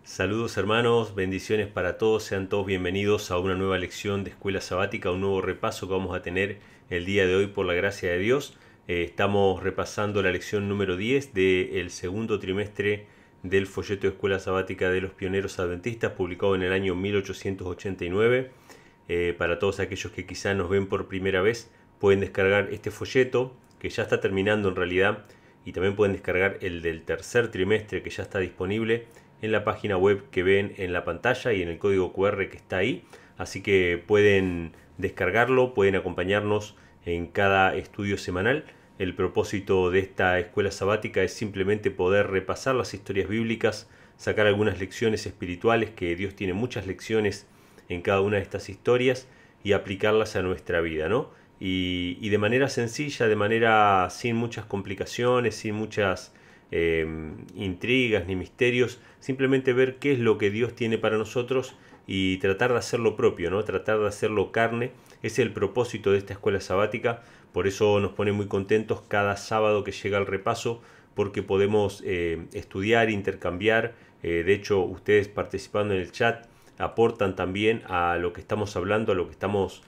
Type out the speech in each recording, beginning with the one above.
Saludos hermanos, bendiciones para todos, sean todos bienvenidos a una nueva lección de Escuela Sabática, un nuevo repaso que vamos a tener el día de hoy por la gracia de Dios. Estamos repasando la lección número 10 del segundo trimestre del folleto de Escuela Sabática de los Pioneros Adventistas, publicado en el año 1889. Para todos aquellos que quizá nos ven por primera vez, pueden descargar este folleto, que ya está terminando en realidad, y también pueden descargar el del tercer trimestre, que ya está disponible en la página web que ven en la pantalla y en el código QR que está ahí. Así que pueden descargarlo, pueden acompañarnos en cada estudio semanal. El propósito de esta escuela sabática es simplemente poder repasar las historias bíblicas, sacar algunas lecciones espirituales, que Dios tiene muchas lecciones en cada una de estas historias, y aplicarlas a nuestra vida, ¿no? Y de manera sencilla, de manera sin muchas complicaciones, sin muchas intrigas ni misterios, simplemente ver qué es lo que Dios tiene para nosotros y tratar de hacerlo propio, ¿no? Tratar de hacerlo carne. Ese es el propósito de esta escuela sabática. Por eso nos pone muy contentos cada sábado que llega el repaso, porque podemos estudiar, intercambiar. De hecho, ustedes participando en el chat aportan también a lo que estamos hablando, a lo que estamos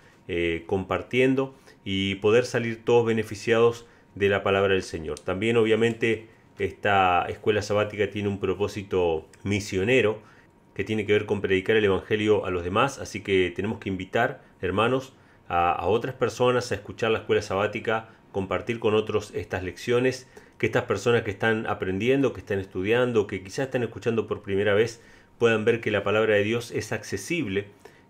compartiendo, y poder salir todos beneficiados de la palabra del Señor. También obviamente esta escuela sabática tiene un propósito misionero que tiene que ver con predicar el Evangelio a los demás, así que tenemos que invitar, hermanos, a otras personas a escuchar la escuela sabática, compartir con otros estas lecciones, que estas personas que están aprendiendo, que están estudiando, que quizás están escuchando por primera vez, puedan ver que la palabra de Dios es accesible,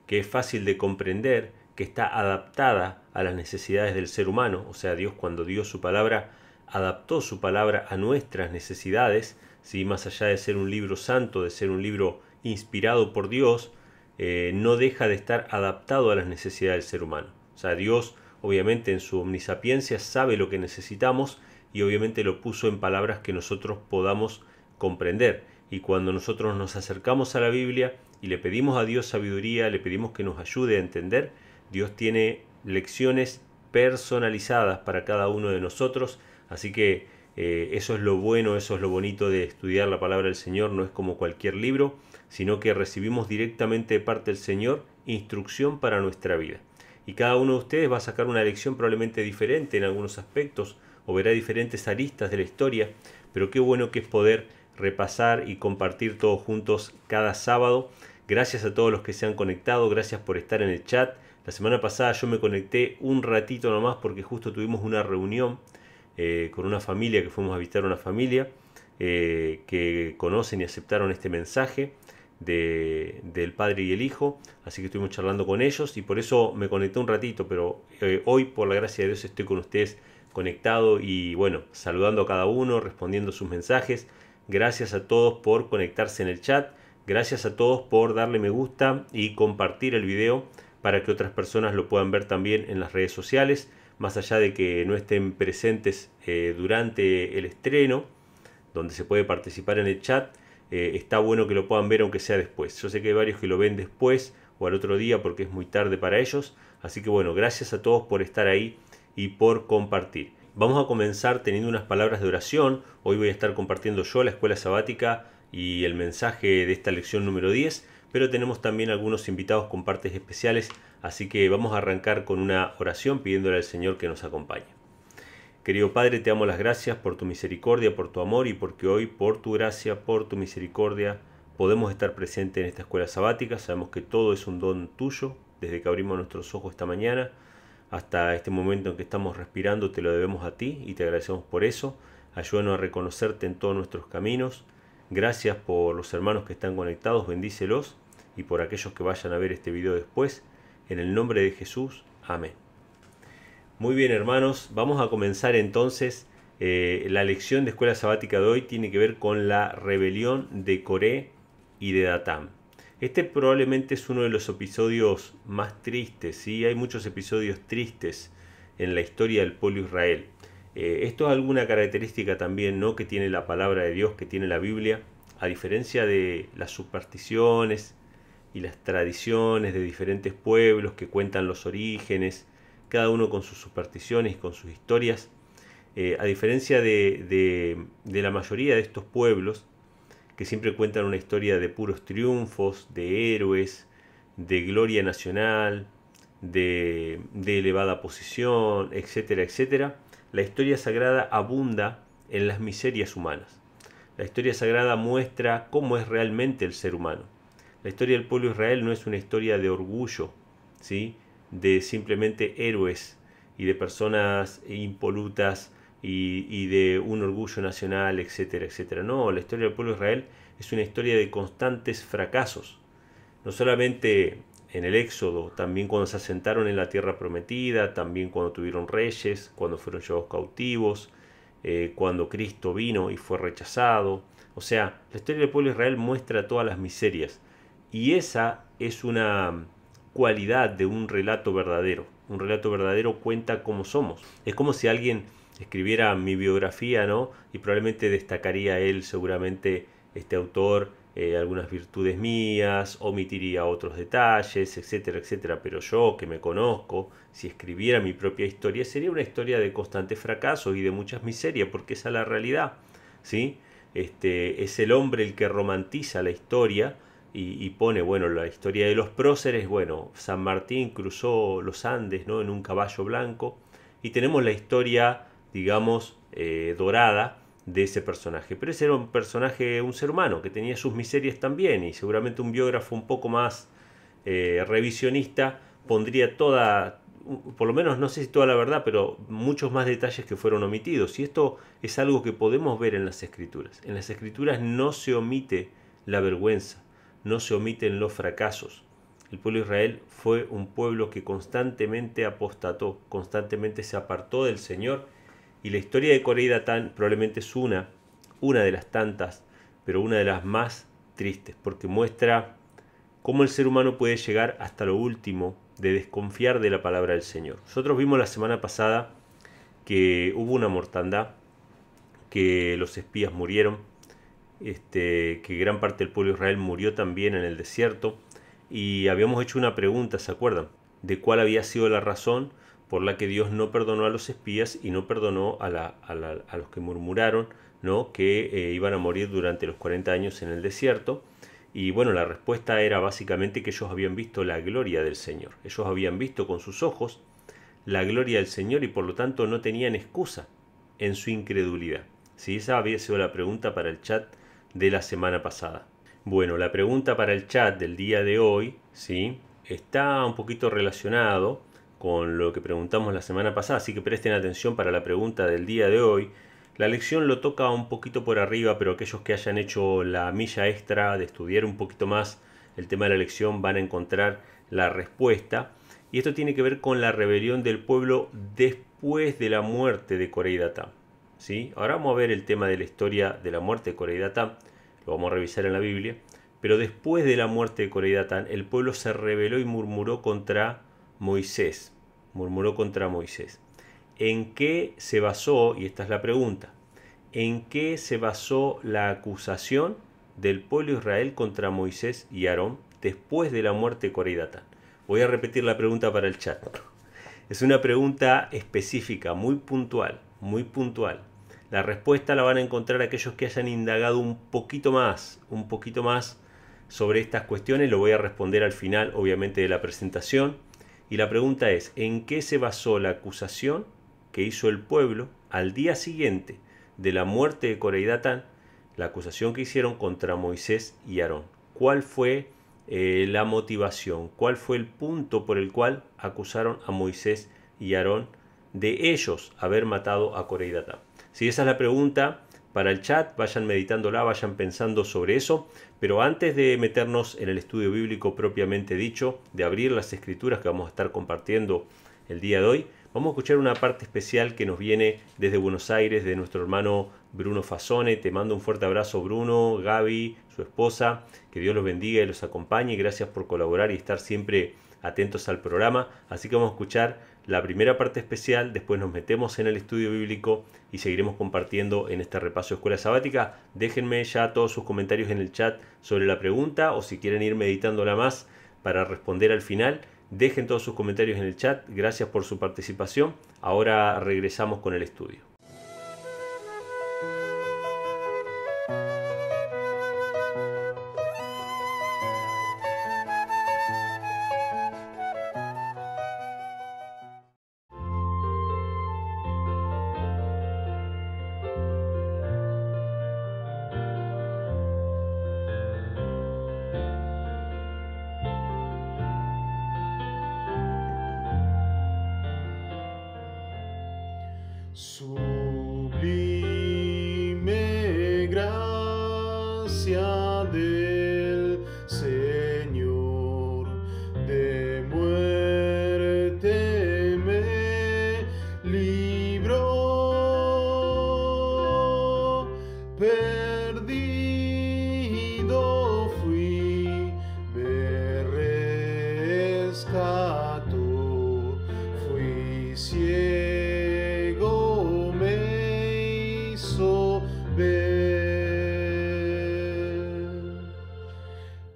que es fácil de comprender, que está adaptada a las necesidades del ser humano. O sea, Dios, cuando dio su palabra, adaptó su palabra a nuestras necesidades, ¿sí? Más allá de ser un libro santo, de ser un libro inspirado por Dios, no deja de estar adaptado a las necesidades del ser humano. O sea, Dios obviamente en su omnisapiencia sabe lo que necesitamos, y obviamente lo puso en palabras que nosotros podamos comprender. Y cuando nosotros nos acercamos a la Biblia y le pedimos a Dios sabiduría, le pedimos que nos ayude a entender, Dios tiene lecciones personalizadas para cada uno de nosotros. Así que eso es lo bueno, eso es lo bonito de estudiar la palabra del Señor. No es como cualquier libro, sino que recibimos directamente de parte del Señor instrucción para nuestra vida. Y cada uno de ustedes va a sacar una lección probablemente diferente en algunos aspectos, o verá diferentes aristas de la historia, pero qué bueno que es poder repasar y compartir todos juntos cada sábado. Gracias a todos los que se han conectado, gracias por estar en el chat. La semana pasada yo me conecté un ratito nomás porque justo tuvimos una reunión con una familia, que fuimos a visitar una familia que conocen y aceptaron este mensaje del Padre y el Hijo, así que estuvimos charlando con ellos y por eso me conecté un ratito, pero hoy por la gracia de Dios estoy con ustedes conectado y bueno, saludando a cada uno, respondiendo sus mensajes. Gracias a todos por conectarse en el chat, gracias a todos por darle me gusta y compartir el video para que otras personas lo puedan ver también en las redes sociales, más allá de que no estén presentes durante el estreno, donde se puede participar en el chat. Está bueno que lo puedan ver aunque sea después. Yo sé que hay varios que lo ven después o al otro día porque es muy tarde para ellos, así que bueno, gracias a todos por estar ahí y por compartir. Vamos a comenzar teniendo unas palabras de oración. Hoy voy a estar compartiendo yo la escuela sabática y el mensaje de esta lección número 10, pero tenemos también algunos invitados con partes especiales, así que vamos a arrancar con una oración pidiéndole al Señor que nos acompañe. Querido Padre, te damos las gracias por tu misericordia, por tu amor, y porque hoy, por tu gracia, por tu misericordia, podemos estar presentes en esta escuela sabática. Sabemos que todo es un don tuyo, desde que abrimos nuestros ojos esta mañana hasta este momento en que estamos respirando, te lo debemos a ti y te agradecemos por eso. Ayúdanos a reconocerte en todos nuestros caminos. Gracias por los hermanos que están conectados, bendícelos, y por aquellos que vayan a ver este video después. En el nombre de Jesús, amén. Muy bien, hermanos, vamos a comenzar entonces. La lección de escuela sabática de hoy tiene que ver con la rebelión de Coré y de Datán. Este probablemente es uno de los episodios más tristes, ¿sí? Hay muchos episodios tristes en la historia del pueblo de Israel. Esto es alguna característica también, ¿no?, que tiene la palabra de Dios, que tiene la Biblia, a diferencia de las supersticiones y las tradiciones de diferentes pueblos que cuentan los orígenes, cada uno con sus supersticiones y con sus historias. A diferencia de la mayoría de estos pueblos que siempre cuentan una historia de puros triunfos, de héroes, de gloria nacional, de elevada posición, etcétera, etcétera. La historia sagrada abunda en las miserias humanas. La historia sagrada muestra cómo es realmente el ser humano. La historia del pueblo de Israel no es una historia de orgullo, ¿sí?, de simplemente héroes y de personas impolutas y de un orgullo nacional, etcétera, etcétera. No, la historia del pueblo de Israel es una historia de constantes fracasos. No solamente en el Éxodo, también cuando se asentaron en la tierra prometida, también cuando tuvieron reyes, cuando fueron llevados cautivos, cuando Cristo vino y fue rechazado. O sea, la historia del pueblo de Israel muestra todas las miserias. Y esa es una cualidad de un relato verdadero. Un relato verdadero cuenta cómo somos. Es como si alguien escribiera mi biografía, ¿no? Y probablemente destacaría él, seguramente, este autor, algunas virtudes mías, omitiría otros detalles, etcétera, etcétera. Pero yo, que me conozco, si escribiera mi propia historia, sería una historia de constantes fracasos y de muchas miserias, porque esa es la realidad, ¿sí? Es el hombre el que romantiza la historia y pone, bueno, la historia de los próceres. Bueno, San Martín cruzó los Andes, ¿no?, en un caballo blanco, y tenemos la historia, digamos, dorada de ese personaje. Pero ese era un personaje, un ser humano, que tenía sus miserias también, y seguramente un biógrafo un poco más revisionista pondría toda, por lo menos no sé si toda la verdad, pero muchos más detalles que fueron omitidos. Y esto es algo que podemos ver en las Escrituras. En las Escrituras no se omite la vergüenza, no se omiten los fracasos. El pueblo de Israel fue un pueblo que constantemente apostató, constantemente se apartó del Señor. Y la historia de Coré y Datán probablemente es una de las tantas, pero una de las más tristes, porque muestra cómo el ser humano puede llegar hasta lo último de desconfiar de la palabra del Señor. Nosotros vimos la semana pasada que hubo una mortandad, que los espías murieron, que gran parte del pueblo de Israel murió también en el desierto, y habíamos hecho una pregunta, ¿se acuerdan?, de cuál había sido la razón por la que Dios no perdonó a los espías y no perdonó a los que murmuraron, ¿no?, que iban a morir durante los 40 años en el desierto. Y bueno, la respuesta era básicamente que ellos habían visto la gloria del Señor. Ellos habían visto con sus ojos la gloria del Señor y por lo tanto no tenían excusa en su incredulidad. ¿Sí? Esa había sido la pregunta para el chat de la semana pasada. Bueno, la pregunta para el chat del día de hoy, ¿sí?, está un poquito relacionado con lo que preguntamos la semana pasada, así que presten atención para la pregunta del día de hoy. La lección lo toca un poquito por arriba, pero aquellos que hayan hecho la milla extra de estudiar un poquito más el tema de la lección van a encontrar la respuesta. Y esto tiene que ver con la rebelión del pueblo después de la muerte de Coré y Datán, ¿sí? Ahora vamos a ver el tema de la historia de la muerte de Coré y Datán, lo vamos a revisar en la Biblia. Pero después de la muerte de Coré y Datán, el pueblo se rebeló y murmuró contra Moisés. Murmuró contra Moisés. ¿En qué se basó? Y esta es la pregunta. ¿En qué se basó la acusación del pueblo de Israel contra Moisés y Aarón después de la muerte de Coré y Datán? Voy a repetir la pregunta para el chat. Es una pregunta específica, muy puntual, muy puntual. La respuesta la van a encontrar aquellos que hayan indagado un poquito más sobre estas cuestiones. Lo voy a responder al final, obviamente, de la presentación. Y la pregunta es, ¿en qué se basó la acusación que hizo el pueblo al día siguiente de la muerte de Coré y Datán? La acusación que hicieron contra Moisés y Aarón. ¿Cuál fue la motivación? ¿Cuál fue el punto por el cual acusaron a Moisés y Aarón de ellos haber matado a Coré y Datán? Si esa es la pregunta para el chat, vayan meditándola, vayan pensando sobre eso. Pero antes de meternos en el estudio bíblico propiamente dicho, de abrir las escrituras que vamos a estar compartiendo el día de hoy, vamos a escuchar una parte especial que nos viene desde Buenos Aires, de nuestro hermano Bruno Fasone. Te mando un fuerte abrazo, Bruno, Gaby, su esposa. Que Dios los bendiga y los acompañe. Gracias por colaborar y estar siempre atentos al programa. Así que vamos a escuchar la primera parte especial, después nos metemos en el estudio bíblico y seguiremos compartiendo en este repaso de Escuela Sabática. Déjenme ya todos sus comentarios en el chat sobre la pregunta, o si quieren ir meditándola más para responder al final, dejen todos sus comentarios en el chat. Gracias por su participación. Ahora regresamos con el estudio. Sublime gracia del Señor, de muerte me libró. Perdido fui, me rescató. Fui ciego, me hizo ver.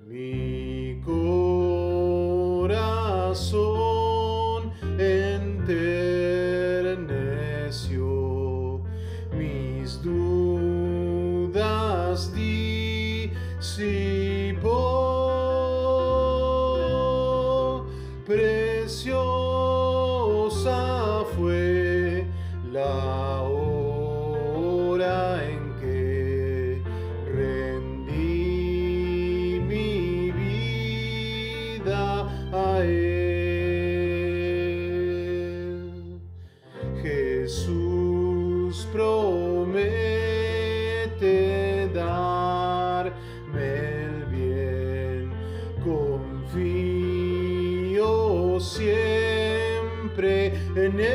Mi corazón enterneció, mis dudas disipó. Preciosa fue la hora en que rendí mi vida a Él. Jesús promete darme el bien, confío siempre en Él,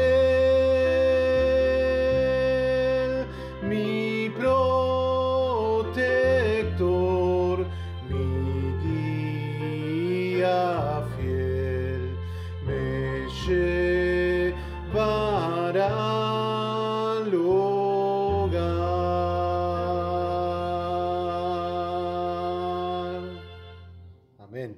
mi protector, mi guía fiel, me llevará al hogar. Amén.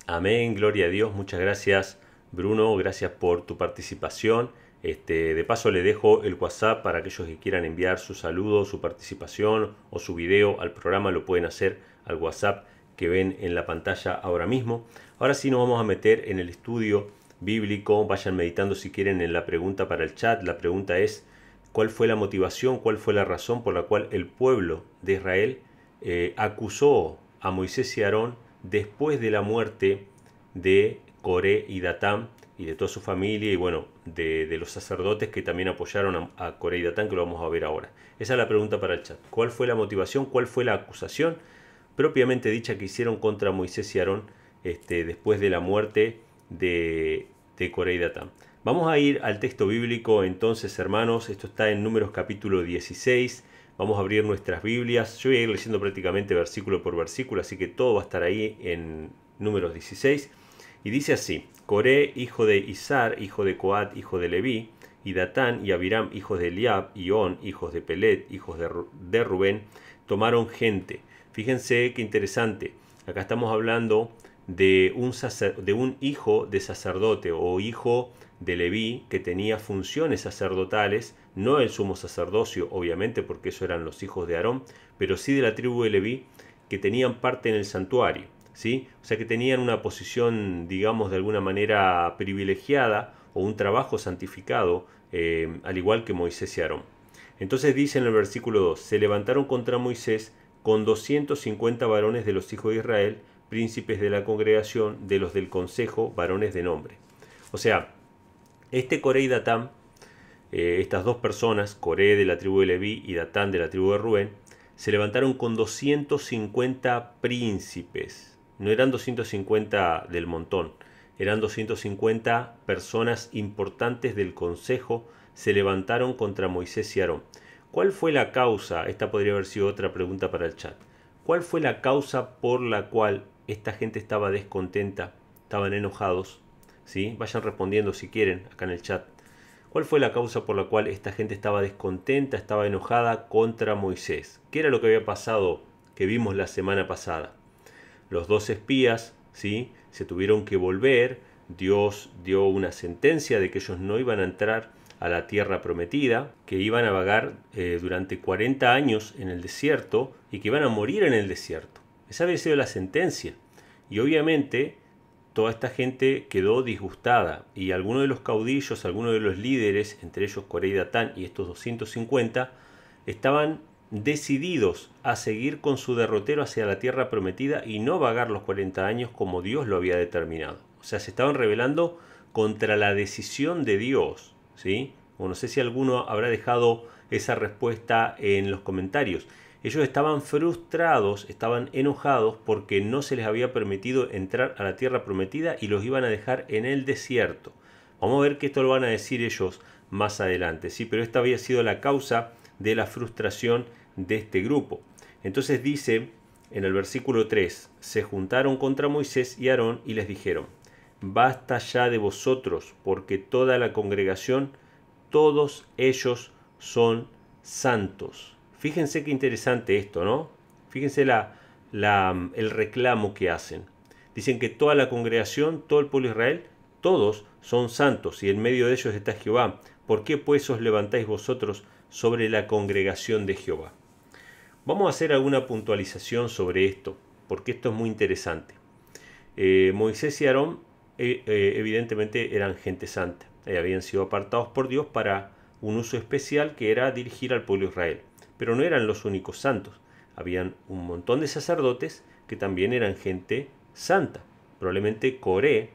Amén, gloria a Dios. Muchas gracias, Bruno. Gracias por tu participación. De paso le dejo el WhatsApp para aquellos que quieran enviar su saludo, su participación o su video al programa. Lo pueden hacer al WhatsApp que ven en la pantalla ahora mismo. Ahora sí nos vamos a meter en el estudio bíblico. Vayan meditando si quieren en la pregunta para el chat. La pregunta es: ¿cuál fue la motivación, cuál fue la razón por la cual el pueblo de Israel acusó a Moisés y Aarón después de la muerte de Coré y Datán y de toda su familia, y bueno, de los sacerdotes que también apoyaron a Coré y Datán, que lo vamos a ver ahora? Esa es la pregunta para el chat. ¿Cuál fue la motivación, cuál fue la acusación propiamente dicha que hicieron contra Moisés y Aarón después de la muerte de Coré y Datán? Vamos a ir al texto bíblico entonces, hermanos. Esto está en Números capítulo 16. Vamos a abrir nuestras Biblias. Yo voy a ir leyendo prácticamente versículo por versículo, así que todo va a estar ahí en Números 16. Y dice así: Coré, hijo de Izar, hijo de Coat, hijo de Leví, y Datán y Abiram, hijos de Eliab, y On, hijos de Pelet, hijos de Rubén, tomaron gente. Fíjense qué interesante. Acá estamos hablando de un hijo de sacerdote o hijo de Leví que tenía funciones sacerdotales, no el sumo sacerdocio obviamente, porque eso eran los hijos de Aarón, pero sí de la tribu de Leví, que tenían parte en el santuario, ¿sí? O sea que tenían una posición, digamos, de alguna manera privilegiada o un trabajo santificado, al igual que Moisés y Aarón. Entonces dice en el versículo 2: se levantaron contra Moisés con 250 varones de los hijos de Israel, príncipes de la congregación, de los del consejo, varones de nombre. O sea, Coré y Datán, estas dos personas, Coré de la tribu de Leví y Datán de la tribu de Rubén, se levantaron con 250 príncipes. No eran 250 del montón, eran 250 personas importantes del consejo. Se levantaron contra Moisés y Aarón. ¿Cuál fue la causa? Esta podría haber sido otra pregunta para el chat. ¿Cuál fue la causa por la cual esta gente estaba descontenta, estaban enojados? ¿Sí? Vayan respondiendo si quieren acá en el chat. ¿Cuál fue la causa por la cual esta gente estaba descontenta, estaba enojada contra Moisés? ¿Qué era lo que había pasado que vimos la semana pasada? Los dos espías, ¿sí?, se tuvieron que volver. Dios dio una sentencia de que ellos no iban a entrar a la tierra prometida, que iban a vagar durante 40 años en el desierto y que iban a morir en el desierto. Esa había sido la sentencia. Y obviamente toda esta gente quedó disgustada, y algunos de los caudillos, algunos de los líderes, entre ellos Coré y Datán y estos 250, estaban decididos a seguir con su derrotero hacia la tierra prometida y no vagar los 40 años como Dios lo había determinado. O sea, se estaban rebelando contra la decisión de Dios, ¿sí?, O no sé si alguno habrá dejado esa respuesta en los comentarios. Ellos estaban frustrados, estaban enojados porque no se les había permitido entrar a la tierra prometida y los iban a dejar en el desierto. Vamos a ver que esto lo van a decir ellos más adelante, ¿sí? Pero esta había sido la causa de la frustración de este grupo. Entonces dice en el versículo 3, se juntaron contra Moisés y Aarón y les dijeron, basta ya de vosotros, porque toda la congregación, todos ellos son santos. Fíjense qué interesante esto, ¿no? Fíjense el reclamo que hacen. Dicen que toda la congregación, todo el pueblo de Israel, todos son santos y en medio de ellos está Jehová. ¿Por qué pues os levantáis vosotros sobre la congregación de Jehová? Vamos a hacer alguna puntualización sobre esto, porque esto es muy interesante. Moisés y Aarón evidentemente eran gente santa. Habían sido apartados por Dios para un uso especial que era dirigir al pueblo de Israel. Pero no eran los únicos santos. Habían un montón de sacerdotes que también eran gente santa. Probablemente Coré,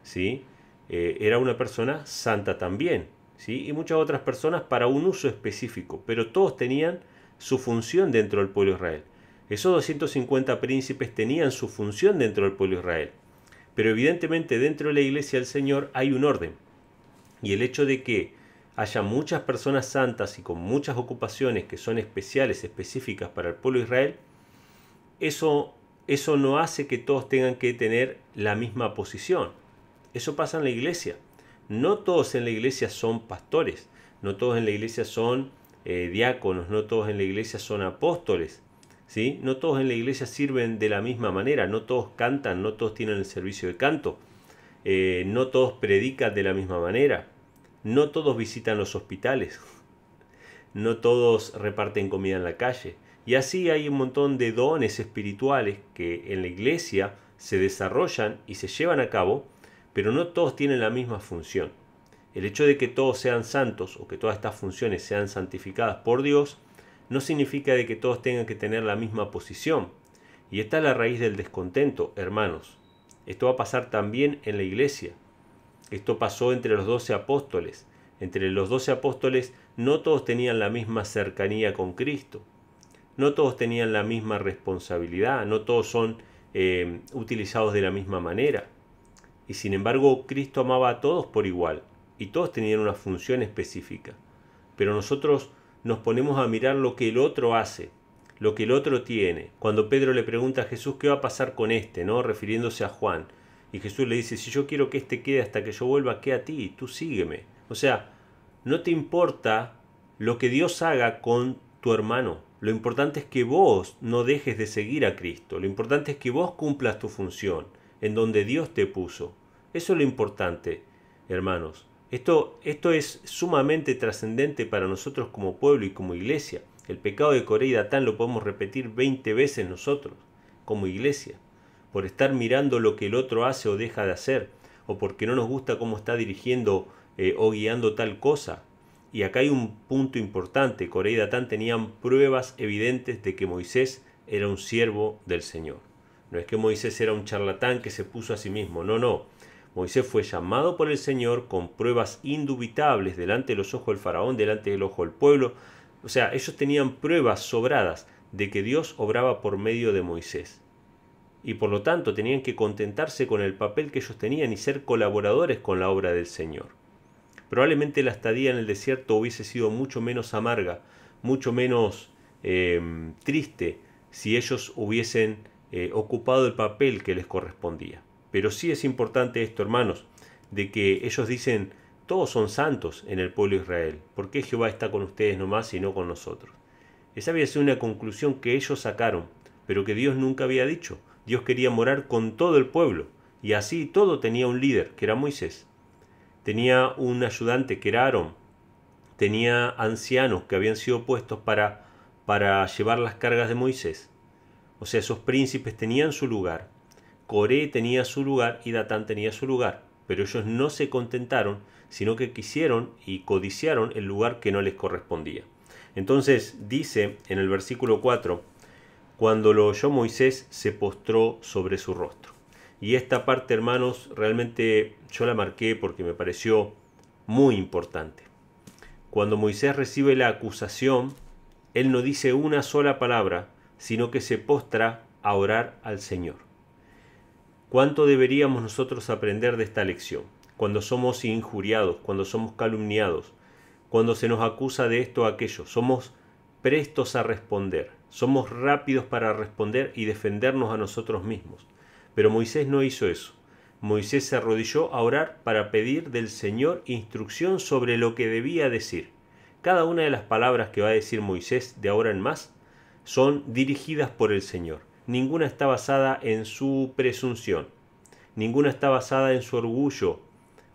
¿sí? Era una persona santa también, ¿sí? Y muchas otras personas para un uso específico, pero todos tenían su función dentro del pueblo de Israel. Esos 250 príncipes tenían su función dentro del pueblo de Israel. Pero evidentemente dentro de la iglesia del Señor hay un orden. Y el hecho de que haya muchas personas santas y con muchas ocupaciones que son especiales, específicas para el pueblo de Israel, eso no hace que todos tengan que tener la misma posición. Eso pasa en la iglesia. No todos en la iglesia son pastores, no todos en la iglesia son diáconos, no todos en la iglesia son apóstoles, ¿sí? No todos en la iglesia sirven de la misma manera, no todos cantan, no todos tienen el servicio de canto, no todos predican de la misma manera, no todos visitan los hospitales, no todos reparten comida en la calle. Y así hay un montón de dones espirituales que en la iglesia se desarrollan y se llevan a cabo, pero no todos tienen la misma función. El hecho de que todos sean santos o que todas estas funciones sean santificadas por Dios no significa de que todos tengan que tener la misma posición. Y esta es la raíz del descontento, hermanos. Esto va a pasar también en la iglesia. Esto pasó entre los 12 apóstoles. Entre los 12 apóstoles no todos tenían la misma cercanía con Cristo. No todos tenían la misma responsabilidad. No todos son utilizados de la misma manera. Y sin embargo, Cristo amaba a todos por igual. Y todos tenían una función específica. Pero nosotros nos ponemos a mirar lo que el otro hace, lo que el otro tiene. Cuando Pedro le pregunta a Jesús qué va a pasar con este, ¿no? Refiriéndose a Juan. Y Jesús le dice, si yo quiero que este quede hasta que yo vuelva, ¿qué a ti? Tú sígueme. O sea, no te importa lo que Dios haga con tu hermano. Lo importante es que vos no dejes de seguir a Cristo. Lo importante es que vos cumplas tu función en donde Dios te puso. Eso es lo importante, hermanos. Esto es sumamente trascendente para nosotros como pueblo y como iglesia. El pecado de Coré y Datán lo podemos repetir 20 veces nosotros, como iglesia, por estar mirando lo que el otro hace o deja de hacer, o porque no nos gusta cómo está dirigiendo o guiando tal cosa. Y acá hay un punto importante. Coré y Datán tenían pruebas evidentes de que Moisés era un siervo del Señor. No es que Moisés era un charlatán que se puso a sí mismo, no. Moisés fue llamado por el Señor con pruebas indubitables delante de los ojos del faraón, delante del ojo del pueblo. O sea, ellos tenían pruebas sobradas de que Dios obraba por medio de Moisés. Y por lo tanto tenían que contentarse con el papel que ellos tenían y ser colaboradores con la obra del Señor. Probablemente la estadía en el desierto hubiese sido mucho menos amarga, mucho menos triste si ellos hubiesen ocupado el papel que les correspondía. Pero sí es importante esto, hermanos, de que ellos dicen, todos son santos en el pueblo de Israel. ¿Por qué Jehová está con ustedes nomás y no con nosotros? Esa había sido una conclusión que ellos sacaron, pero que Dios nunca había dicho. Dios quería morar con todo el pueblo, y así todo tenía un líder, que era Moisés. Tenía un ayudante, que era Aarón. Tenía ancianos que habían sido puestos para llevar las cargas de Moisés. O sea, esos príncipes tenían su lugar. Coré tenía su lugar y Datán tenía su lugar, pero ellos no se contentaron, sino que quisieron y codiciaron el lugar que no les correspondía. Entonces dice en el versículo 4, cuando lo oyó Moisés se postró sobre su rostro. Y esta parte, hermanos, realmente yo la marqué porque me pareció muy importante. cuando Moisés recibe la acusación, él no dice una sola palabra, sino que se postra a orar al Señor. ¿Cuánto deberíamos nosotros aprender de esta lección? Cuando somos injuriados, cuando somos calumniados, cuando se nos acusa de esto o aquello, somos prestos a responder, somos rápidos para responder y defendernos a nosotros mismos. Pero Moisés no hizo eso. Moisés se arrodilló a orar para pedir del Señor instrucción sobre lo que debía decir. Cada una de las palabras que va a decir Moisés de ahora en más son dirigidas por el Señor. Ninguna está basada en su presunción, ninguna está basada en su orgullo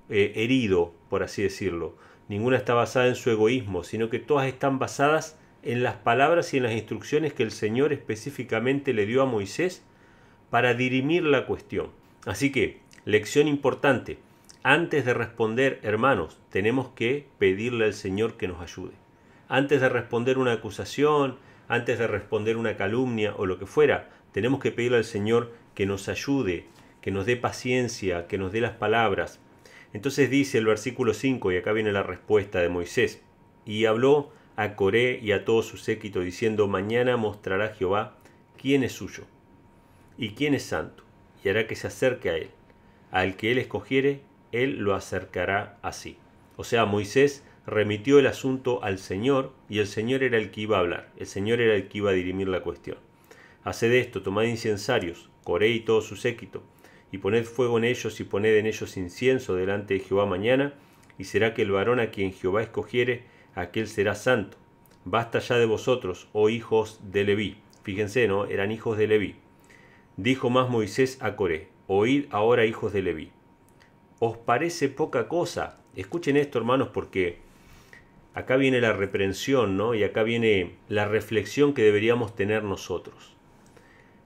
herido, por así decirlo, ninguna está basada en su egoísmo, sino que todas están basadas en las palabras y en las instrucciones que el Señor específicamente le dio a Moisés para dirimir la cuestión. Así que, lección importante, antes de responder, hermanos, tenemos que pedirle al Señor que nos ayude. Antes de responder una acusación, antes de responder una calumnia o lo que fuera, tenemos que pedirle al Señor que nos ayude, que nos dé paciencia, que nos dé las palabras. Entonces dice el versículo 5, y acá viene la respuesta de Moisés, y habló a Coré y a todo su séquito, diciendo, mañana mostrará Jehová quién es suyo y quién es santo, y hará que se acerque a él. Al que él escogiere, él lo acercará así. O sea, Moisés remitió el asunto al Señor, y el Señor era el que iba a hablar, el Señor era el que iba a dirimir la cuestión. Haced esto, tomad incensarios, Coré y todo su séquito, y poned fuego en ellos, y poned en ellos incienso delante de Jehová mañana, y será que el varón a quien Jehová escogiere, aquel será santo. Basta ya de vosotros, oh hijos de Leví. Fíjense, ¿no? Eran hijos de Leví. Dijo más Moisés a Coré, oíd ahora, hijos de Leví. ¿Os parece poca cosa? Escuchen esto, hermanos, porque acá viene la reprensión, ¿no? Y acá viene la reflexión que deberíamos tener nosotros.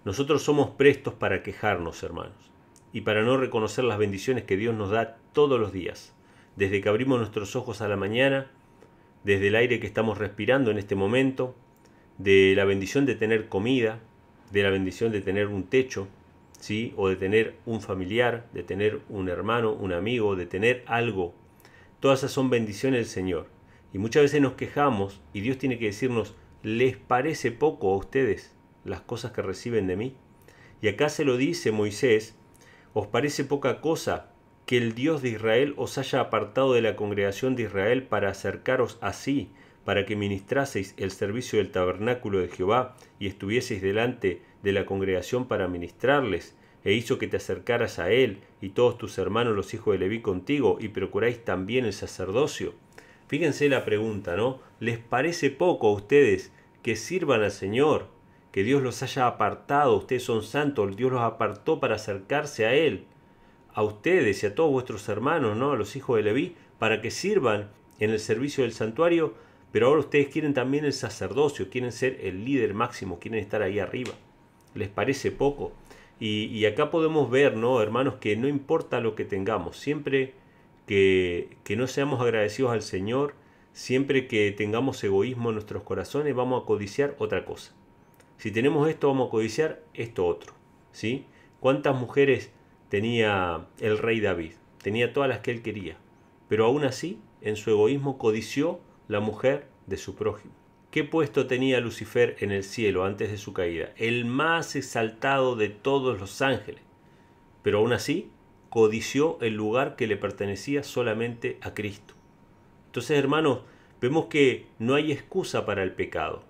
Nosotros somos prestos para quejarnos, hermanos, y para no reconocer las bendiciones que Dios nos da todos los días. Desde que abrimos nuestros ojos a la mañana, desde el aire que estamos respirando en este momento, de la bendición de tener comida, de la bendición de tener un techo, ¿sí? O de tener un familiar, de tener un hermano, un amigo, de tener algo. Todas esas son bendiciones del Señor. Y muchas veces nos quejamos y Dios tiene que decirnos, ¿les parece poco a ustedes las cosas que reciben de mí? Y acá se lo dice Moisés, ¿os parece poca cosa que el Dios de Israel os haya apartado de la congregación de Israel para acercaros así, para que ministraseis el servicio del tabernáculo de Jehová y estuvieseis delante de la congregación para ministrarles, e hizo que te acercaras a él y todos tus hermanos los hijos de Leví contigo, y procuráis también el sacerdocio? Fíjense la pregunta, ¿no? ¿Les parece poco a ustedes que sirvan al Señor, que Dios los haya apartado? Ustedes son santos, Dios los apartó para acercarse a él, a ustedes y a todos vuestros hermanos, ¿no? A los hijos de Leví, para que sirvan en el servicio del santuario, pero ahora ustedes quieren también el sacerdocio, quieren ser el líder máximo, quieren estar ahí arriba. ¿Les parece poco? Y acá podemos ver, ¿no, hermanos, que no importa lo que tengamos, siempre que no seamos agradecidos al Señor, siempre que tengamos egoísmo en nuestros corazones, vamos a codiciar otra cosa. Si tenemos esto, vamos a codiciar esto otro, ¿sí? ¿Cuántas mujeres tenía el rey David? Tenía todas las que él quería, pero aún así, en su egoísmo, codició la mujer de su prójimo. ¿Qué puesto tenía Lucifer en el cielo antes de su caída? El más exaltado de todos los ángeles. Pero aún así, codició el lugar que le pertenecía solamente a Cristo. Entonces, hermanos, vemos que no hay excusa para el pecado,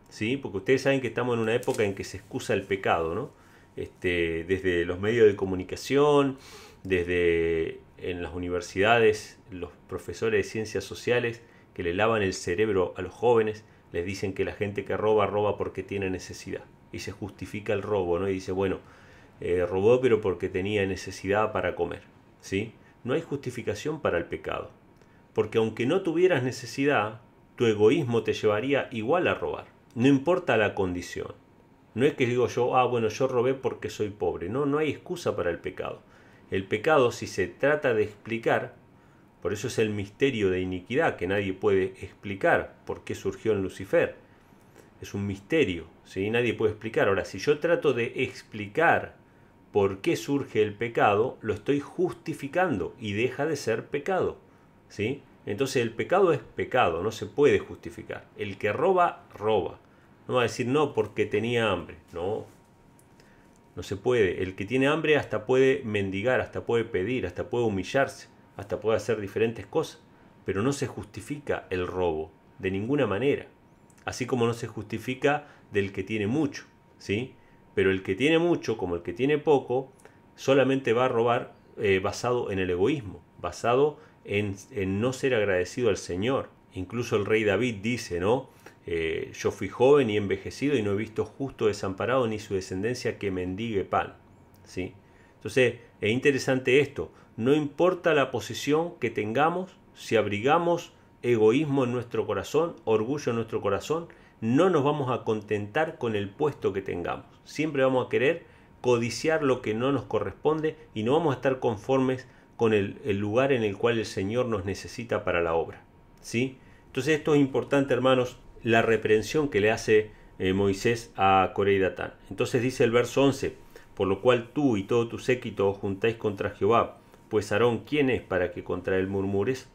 ¿sí? Porque ustedes saben que estamos en una época en que se excusa el pecado, ¿no? Desde los medios de comunicación, desde en las universidades, los profesores de ciencias sociales que le lavan el cerebro a los jóvenes, les dicen que la gente que roba, roba porque tiene necesidad. Y se justifica el robo, ¿no? Y dice, bueno, robó pero porque tenía necesidad para comer, ¿sí? No hay justificación para el pecado. Porque aunque no tuvieras necesidad, tu egoísmo te llevaría igual a robar. No importa la condición. No es que digo yo, bueno, yo robé porque soy pobre. No, no hay excusa para el pecado. El pecado, si se trata de explicar, por eso es el misterio de iniquidad, que nadie puede explicar por qué surgió en Lucifer. Es un misterio, ¿sí? Nadie puede explicar. Ahora, si yo trato de explicar por qué surge el pecado, lo estoy justificando y deja de ser pecado, ¿sí? Entonces el pecado es pecado, no se puede justificar. El que roba, roba. No va a decir no porque tenía hambre. No, no se puede. El que tiene hambre hasta puede mendigar, hasta puede pedir, hasta puede humillarse, hasta puede hacer diferentes cosas. Pero no se justifica el robo de ninguna manera. Así como no se justifica del que tiene mucho, ¿sí? Pero el que tiene mucho, como el que tiene poco, solamente va a robar basado en el egoísmo, basado en no ser agradecido al Señor. Incluso el rey David dice, ¿no? Yo fui joven y envejecido y no he visto justo desamparado ni su descendencia que mendigue pan, ¿sí? Entonces es interesante esto. No importa la posición que tengamos, si abrigamos egoísmo en nuestro corazón, orgullo en nuestro corazón, no nos vamos a contentar con el puesto que tengamos. Siempre vamos a querer codiciar lo que no nos corresponde y no vamos a estar conformes con el lugar en el cual el Señor nos necesita para la obra, ¿sí? Entonces esto es importante, hermanos, la reprensión que le hace Moisés a Coré y Datán. Entonces dice el verso 11, por lo cual tú y todo tu séquito os juntáis contra Jehová, pues Aarón, ¿quién es para que contra él murmures?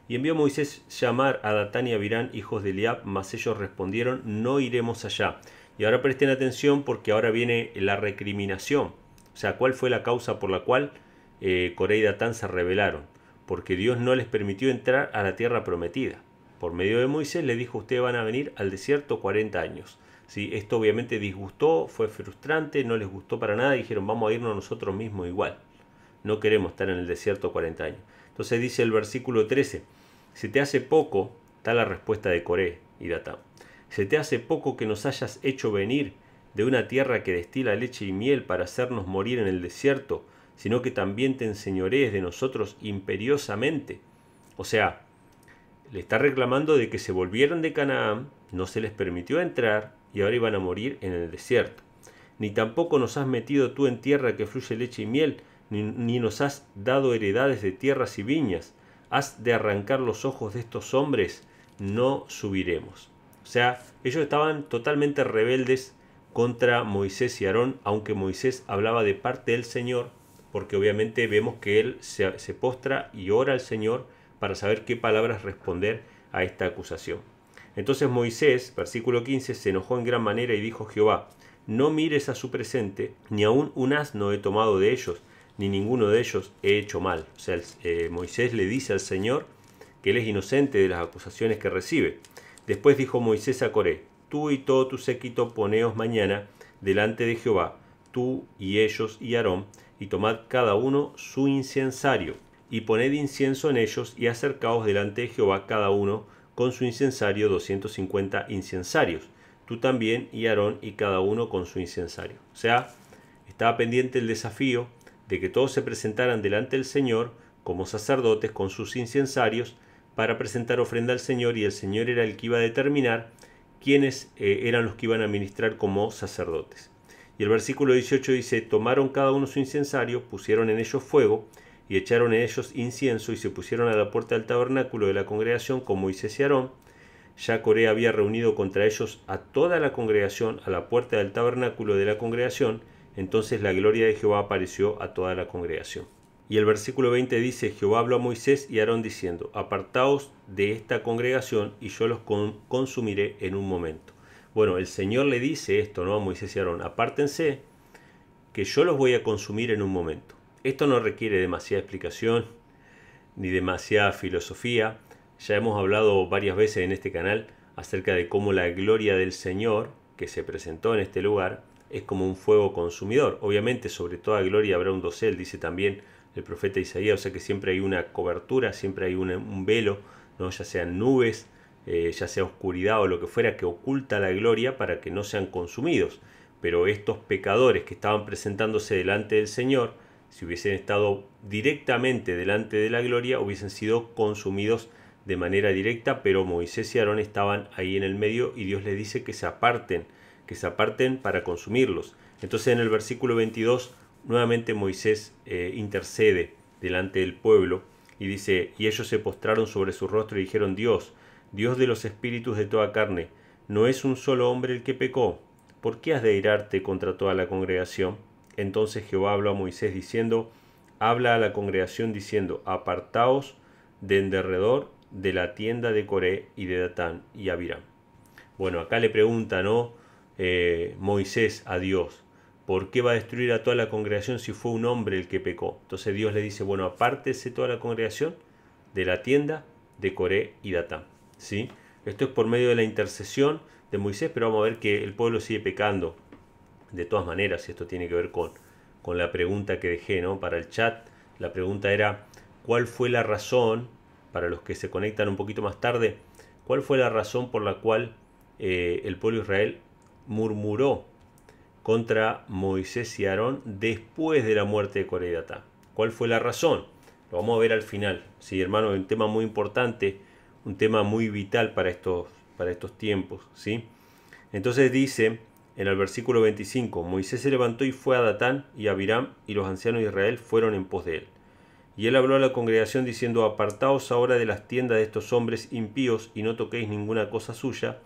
Y envió Moisés llamar a Datán y a Abirán, hijos de Eliab, mas ellos respondieron, no iremos allá. Y ahora presten atención porque ahora viene la recriminación. O sea, ¿cuál fue la causa por la cual Coré y Datán se rebelaron? Porque Dios no les permitió entrar a la tierra prometida. Por medio de Moisés le dijo, ustedes van a venir al desierto 40 años. ¿Sí? Esto obviamente disgustó, fue frustrante, no les gustó para nada y dijeron, vamos a irnos nosotros mismos igual. No queremos estar en el desierto 40 años. Entonces dice el versículo 13, se te hace poco, está la respuesta de Coré y Datán, se te hace poco que nos hayas hecho venir de una tierra que destila leche y miel para hacernos morir en el desierto, sino que también te enseñorees de nosotros imperiosamente. O sea, le está reclamando de que se volvieron de Canaán, no se les permitió entrar y ahora iban a morir en el desierto. Ni tampoco nos has metido tú en tierra que fluye leche y miel, ni nos has dado heredades de tierras y viñas. Has de arrancar los ojos de estos hombres, no subiremos. O sea, ellos estaban totalmente rebeldes contra Moisés y Aarón, aunque Moisés hablaba de parte del Señor, porque obviamente vemos que él se postra y ora al Señor para saber qué palabras responder a esta acusación. Entonces Moisés, versículo 15, se enojó en gran manera y dijo Jehová, no mires a su presente, ni aun un asno he tomado de ellos, ni ninguno de ellos he hecho mal. O sea, Moisés le dice al Señor que él es inocente de las acusaciones que recibe. Después dijo Moisés a Coré, tú y todo tu séquito poneos mañana delante de Jehová, tú y ellos y Aarón, y tomad cada uno su incensario, y poned incienso en ellos, y acercaos delante de Jehová cada uno con su incensario, 250 incensarios, tú también y Aarón y cada uno con su incensario. O sea, estaba pendiente el desafío de que todos se presentaran delante del Señor como sacerdotes con sus incensarios para presentar ofrenda al Señor, y el Señor era el que iba a determinar quiénes eran los que iban a ministrar como sacerdotes. Y el versículo 18 dice, tomaron cada uno su incensario, pusieron en ellos fuego, y echaron en ellos incienso, y se pusieron a la puerta del tabernáculo de la congregación con Moisés y Aarón. Ya Coré había reunido contra ellos a toda la congregación a la puerta del tabernáculo de la congregación. Entonces la gloria de Jehová apareció a toda la congregación. Y el versículo 20 dice, Jehová habló a Moisés y a Aarón diciendo, apartaos de esta congregación y yo los consumiré en un momento. Bueno, el Señor le dice esto, ¿no?, a Moisés y a Aarón, apártense que yo los voy a consumir en un momento. Esto no requiere demasiada explicación ni demasiada filosofía. Ya hemos hablado varias veces en este canal acerca de cómo la gloria del Señor que se presentó en este lugar es como un fuego consumidor. Obviamente sobre toda gloria habrá un dosel, dice también el profeta Isaías, o sea que siempre hay una cobertura, siempre hay un velo, ¿no?, ya sean nubes, ya sea oscuridad o lo que fuera, que oculta la gloria para que no sean consumidos. Pero estos pecadores que estaban presentándose delante del Señor, si hubiesen estado directamente delante de la gloria, hubiesen sido consumidos de manera directa, pero Moisés y Aarón estaban ahí en el medio y Dios les dice que se aparten para consumirlos. Entonces en el versículo 22 nuevamente Moisés intercede delante del pueblo y dice, y ellos se postraron sobre su rostro y dijeron, Dios de los espíritus de toda carne, ¿no es un solo hombre el que pecó? ¿Por qué has de irarte contra toda la congregación? Entonces Jehová habló a Moisés diciendo, habla a la congregación diciendo, apartaos de en derredor de la tienda de Coré y de Datán y Abiram. Bueno, acá le pregunta, ¿no? Moisés a Dios, ¿por qué va a destruir a toda la congregación si fue un hombre el que pecó? Entonces Dios le dice, bueno, apártese toda la congregación de la tienda de Coré y Datán, ¿sí? Esto es por medio de la intercesión de Moisés, pero vamos a ver que el pueblo sigue pecando de todas maneras. Esto tiene que ver con la pregunta que dejé, ¿no? Para el chat, la pregunta era, ¿cuál fue la razón, para los que se conectan un poquito más tarde, cuál fue la razón por la cual el pueblo de Israel murmuró contra Moisés y Aarón después de la muerte de Coré y Datán? ¿Cuál fue la razón? Lo vamos a ver al final. Sí, hermano, es un tema muy importante, un tema muy vital para estos tiempos, ¿sí? Entonces dice en el versículo 25, Moisés se levantó y fue a Datán y a Abiram, y los ancianos de Israel fueron en pos de él. Y él habló a la congregación diciendo, apartaos ahora de las tiendas de estos hombres impíos y no toquéis ninguna cosa suya,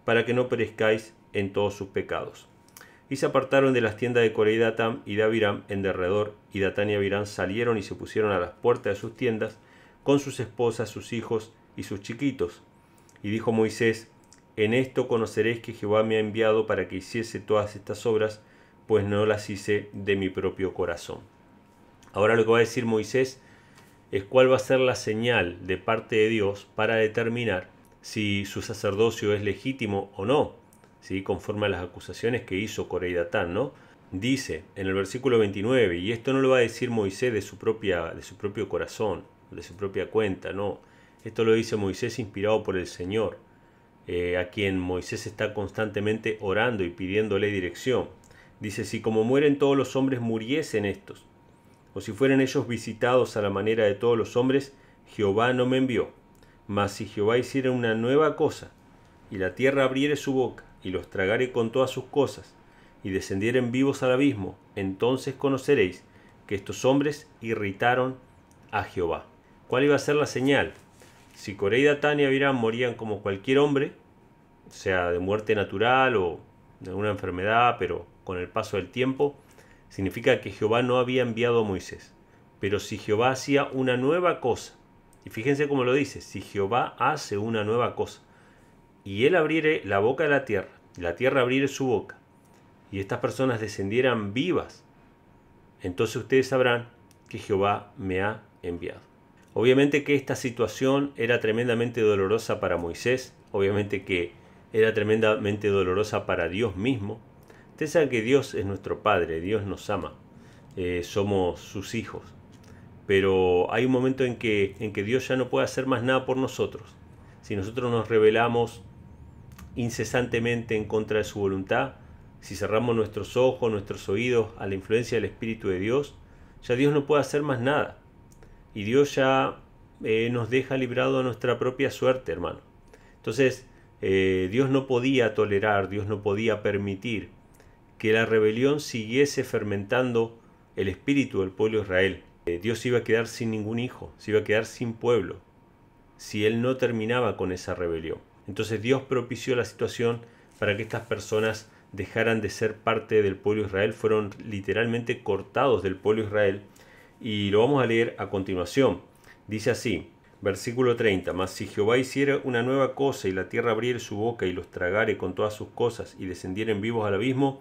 para que no perezcáis en todos sus pecados. Y se apartaron de las tiendas de Coré y Datán y de Abiram en derredor, y Datán y Abiram salieron y se pusieron a las puertas de sus tiendas, con sus esposas, sus hijos y sus chiquitos. Y dijo Moisés, en esto conoceréis que Jehová me ha enviado para que hiciese todas estas obras, pues no las hice de mi propio corazón. Ahora lo que va a decir Moisés es cuál va a ser la señal de parte de Dios para determinar si su sacerdocio es legítimo o no, ¿sí? Conforme a las acusaciones que hizo Coré y Datán, ¿no? Dice en el versículo 29, y esto no lo va a decir Moisés de su propio corazón, de su propia cuenta, no. Esto lo dice Moisés inspirado por el Señor, a quien Moisés está constantemente orando y pidiéndole dirección. Dice, si como mueren todos los hombres muriesen estos, o si fueran ellos visitados a la manera de todos los hombres, Jehová no me envió. Mas si Jehová hiciera una nueva cosa, y la tierra abriere su boca, y los tragare con todas sus cosas, y descendieren vivos al abismo, entonces conoceréis que estos hombres irritaron a Jehová. ¿Cuál iba a ser la señal? Si Coré y Datán y Abiram morían como cualquier hombre, sea de muerte natural o de alguna enfermedad, pero con el paso del tiempo, significa que Jehová no había enviado a Moisés. Pero si Jehová hacía una nueva cosa, y fíjense cómo lo dice, si Jehová hace una nueva cosa, y él abriere la boca de la tierra abriere su boca, y estas personas descendieran vivas, entonces ustedes sabrán que Jehová me ha enviado. Obviamente que esta situación era tremendamente dolorosa para Moisés, obviamente que era tremendamente dolorosa para Dios mismo. Ustedes saben que Dios es nuestro Padre, Dios nos ama, somos sus hijos, pero hay un momento en que Dios ya no puede hacer más nada por nosotros. Si nosotros nos rebelamos incesantemente en contra de su voluntad, si cerramos nuestros ojos, nuestros oídos a la influencia del Espíritu de Dios, ya Dios no puede hacer más nada. Y Dios ya nos deja librado a nuestra propia suerte, hermano. Entonces, Dios no podía tolerar, Dios no podía permitir que la rebelión siguiese fermentando el espíritu del pueblo de Israel. Dios iba a quedar sin ningún hijo, se iba a quedar sin pueblo, si Él no terminaba con esa rebelión. Entonces Dios propició la situación para que estas personas dejaran de ser parte del pueblo de Israel, fueron literalmente cortados del pueblo de Israel. Y lo vamos a leer a continuación. Dice así, versículo 30, mas si Jehová hiciera una nueva cosa y la tierra abriere su boca y los tragare con todas sus cosas y descendieren vivos al abismo,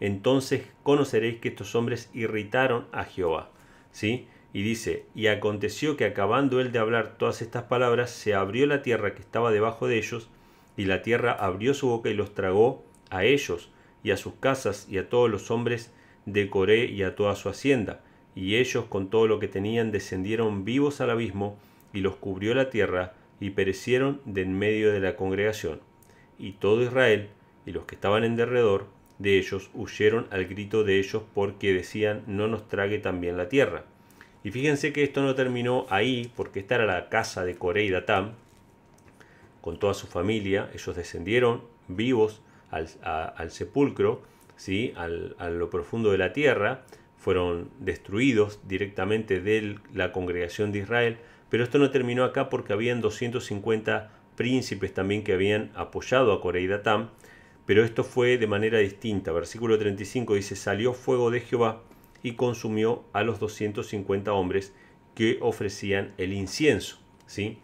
entonces conoceréis que estos hombres irritaron a Jehová. ¿Sí? Y dice, y aconteció que acabando él de hablar todas estas palabras, se abrió la tierra que estaba debajo de ellos, y la tierra abrió su boca y los tragó a ellos y a sus casas y a todos los hombres de Coré y a toda su hacienda. Y ellos con todo lo que tenían descendieron vivos al abismo, y los cubrió la tierra, y perecieron de en medio de la congregación. Y todo Israel, y los que estaban en derredor de ellos, huyeron al grito de ellos, porque decían, no nos trague también la tierra. Y fíjense que esto no terminó ahí, porque esta era la casa de Coré y Datán, con toda su familia. Ellos descendieron vivos al sepulcro, ¿sí? A lo profundo de la tierra, fueron destruidos directamente de la congregación de Israel. Pero esto no terminó acá, porque habían 250 príncipes también que habían apoyado a Coré y Datán, pero esto fue de manera distinta. Versículo 35 dice, salió fuego de Jehová y consumió a los 250 hombres que ofrecían el incienso, ¿sí?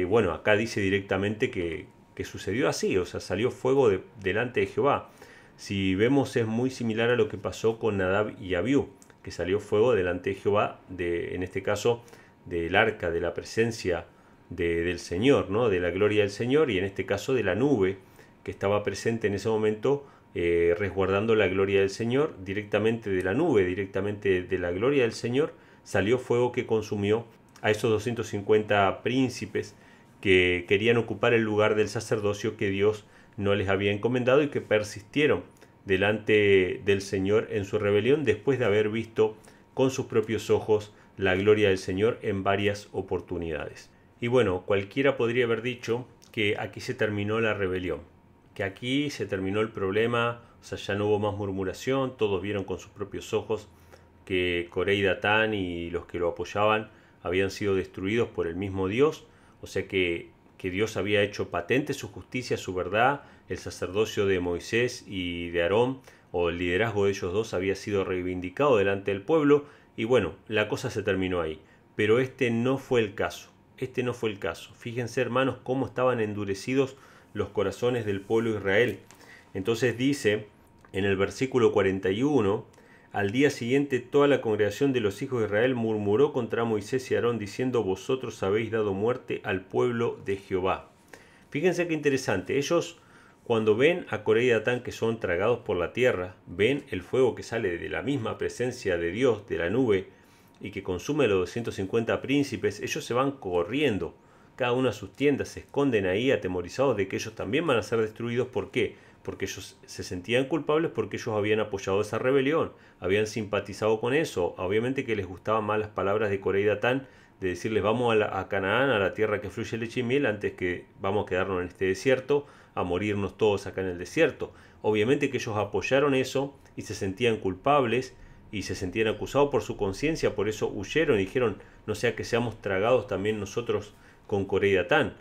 Bueno, acá dice directamente que sucedió así, o sea, salió fuego delante de Jehová. Si vemos es muy similar a lo que pasó con Nadab y Abiú, que salió fuego delante de Jehová, en este caso del arca, de la presencia del Señor, ¿no? De la gloria del Señor, y en este caso de la nube que estaba presente en ese momento, resguardando la gloria del Señor. Directamente de la nube, directamente de la gloria del Señor, salió fuego que consumió a esos 250 príncipes que querían ocupar el lugar del sacerdocio que Dios no les había encomendado y que persistieron delante del Señor en su rebelión después de haber visto con sus propios ojos la gloria del Señor en varias oportunidades. Y bueno, cualquiera podría haber dicho que aquí se terminó la rebelión, que aquí se terminó el problema, o sea, ya no hubo más murmuración, todos vieron con sus propios ojos que Coré y Datán y los que lo apoyaban habían sido destruidos por el mismo Dios, o sea que Dios había hecho patente su justicia, su verdad, el sacerdocio de Moisés y de Aarón, o el liderazgo de ellos dos había sido reivindicado delante del pueblo, y bueno, la cosa se terminó ahí. Pero este no fue el caso, este no fue el caso. Fíjense, hermanos, cómo estaban endurecidos los corazones del pueblo de Israel. Entonces dice en el versículo 41, al día siguiente toda la congregación de los hijos de Israel murmuró contra Moisés y Aarón diciendo: vosotros habéis dado muerte al pueblo de Jehová. Fíjense qué interesante, ellos cuando ven a Coré y Datán que son tragados por la tierra, ven el fuego que sale de la misma presencia de Dios, de la nube, y que consume a los 250 príncipes, ellos se van corriendo, cada uno a sus tiendas, se esconden ahí atemorizados de que ellos también van a ser destruidos. ¿Por qué? Porque ellos se sentían culpables porque ellos habían apoyado esa rebelión, habían simpatizado con eso. Obviamente que les gustaban más las palabras de Coré y Datán de decirles vamos a Canaán, a la tierra que fluye leche y miel, antes que vamos a quedarnos en este desierto, a morirnos todos acá en el desierto. Obviamente que ellos apoyaron eso y se sentían culpables y se sentían acusados por su conciencia, por eso huyeron y dijeron: no sea que seamos tragados también nosotros con Coré y Datán.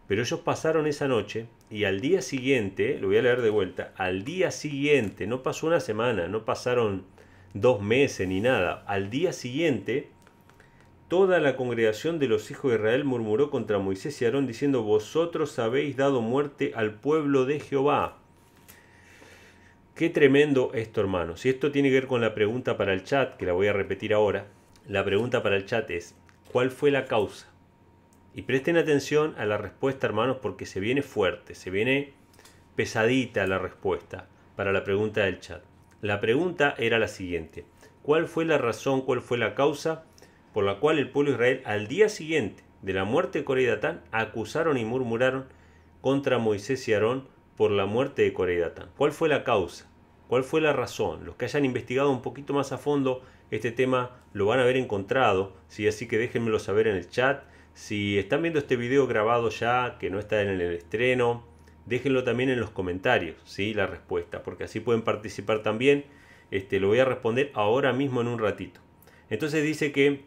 Pero ellos pasaron esa noche y al día siguiente, lo voy a leer de vuelta, al día siguiente, no pasó una semana, no pasaron 2 meses ni nada, al día siguiente, toda la congregación de los hijos de Israel murmuró contra Moisés y Aarón diciendo: vosotros habéis dado muerte al pueblo de Jehová. Qué tremendo esto, hermanos. Y esto tiene que ver con la pregunta para el chat, que la voy a repetir ahora. La pregunta para el chat es: ¿cuál fue la causa? Y presten atención a la respuesta, hermanos, porque se viene fuerte, se viene pesadita la respuesta para la pregunta del chat. La pregunta era la siguiente: ¿cuál fue la razón, cuál fue la causa por la cual el pueblo de Israel al día siguiente de la muerte de Coré y Datán acusaron y murmuraron contra Moisés y Aarón por la muerte de Coré y Datán? ¿Cuál fue la causa? ¿Cuál fue la razón? Los que hayan investigado un poquito más a fondo este tema lo van a haber encontrado, ¿sí? Así que déjenmelo saber en el chat. Si están viendo este video grabado ya, que no está en el estreno, déjenlo también en los comentarios, ¿sí? La respuesta, porque así pueden participar también. Lo voy a responder ahora mismo en un ratito. Entonces dice que,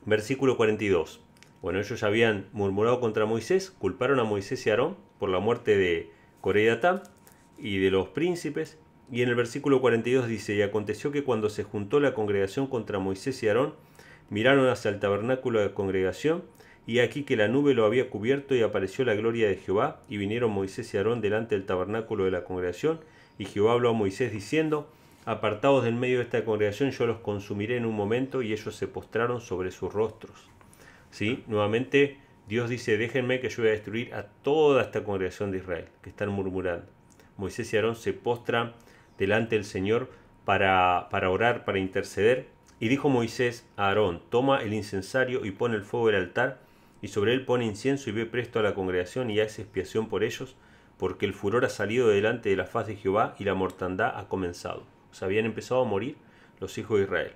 versículo 42, bueno, ellos ya habían murmurado contra Moisés, culparon a Moisés y Aarón por la muerte de Coré y Datán y de los príncipes. Y en el versículo 42 dice: y aconteció que cuando se juntó la congregación contra Moisés y Aarón, miraron hacia el tabernáculo de la congregación, y aquí que la nube lo había cubierto, y apareció la gloria de Jehová, y vinieron Moisés y Aarón delante del tabernáculo de la congregación, y Jehová habló a Moisés diciendo: apartados del medio de esta congregación, yo los consumiré en un momento. Y ellos se postraron sobre sus rostros. ¿Sí? Nuevamente Dios dice: déjenme que yo voy a destruir a toda esta congregación de Israel que están murmurando. Moisés y Aarón se postran delante del Señor para orar, para interceder. Y dijo Moisés a Aarón: toma el incensario y pon el fuego del altar, y sobre él pone incienso, y ve presto a la congregación y haz expiación por ellos, porque el furor ha salido de delante de la faz de Jehová y la mortandad ha comenzado. O sea, habían empezado a morir los hijos de Israel.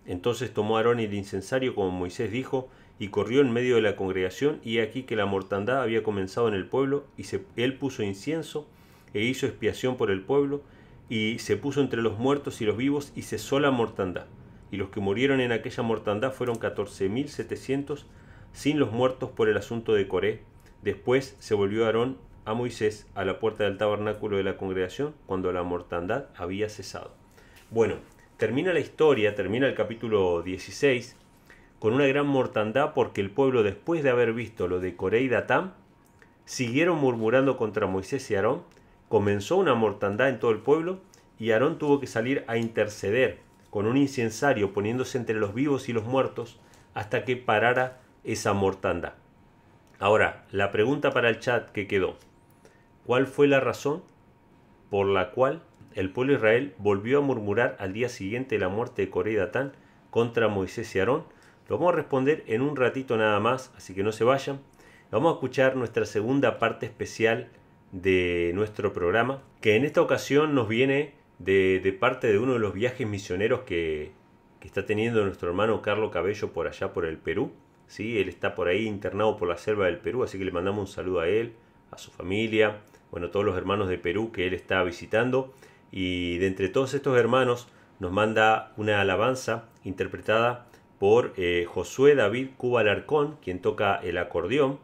Entonces tomó Aarón el incensario como Moisés dijo, y corrió en medio de la congregación, y he aquí que la mortandad había comenzado en el pueblo, y él puso incienso e hizo expiación por el pueblo, y se puso entre los muertos y los vivos, y cesó la mortandad. Y los que murieron en aquella mortandad fueron 14.700, sin los muertos por el asunto de Coré. Después se volvió Aarón a Moisés a la puerta del tabernáculo de la congregación, cuando la mortandad había cesado. Bueno, termina la historia, termina el capítulo 16, con una gran mortandad, porque el pueblo, después de haber visto lo de Coré y Datán, siguieron murmurando contra Moisés y Aarón. Comenzó una mortandad en todo el pueblo y Aarón tuvo que salir a interceder con un incensario, poniéndose entre los vivos y los muertos hasta que parara esa mortandad. Ahora, la pregunta para el chat que quedó: ¿cuál fue la razón por la cual el pueblo de Israel volvió a murmurar al día siguiente de la muerte de Coré y Datán contra Moisés y Aarón? Lo vamos a responder en un ratito nada más, así que no se vayan. Vamos a escuchar nuestra segunda parte especial de nuestro programa, que en esta ocasión nos viene de parte de uno de los viajes misioneros que está teniendo nuestro hermano Carlos Cabello por allá por el Perú. ¿Sí? Él está por ahí internado por la selva del Perú, así que le mandamos un saludo a él, a su familia, bueno, a todos los hermanos de Perú que él está visitando. Y de entre todos estos hermanos nos manda una alabanza interpretada por Josué David Cuba Alarcón, quien toca el acordeón,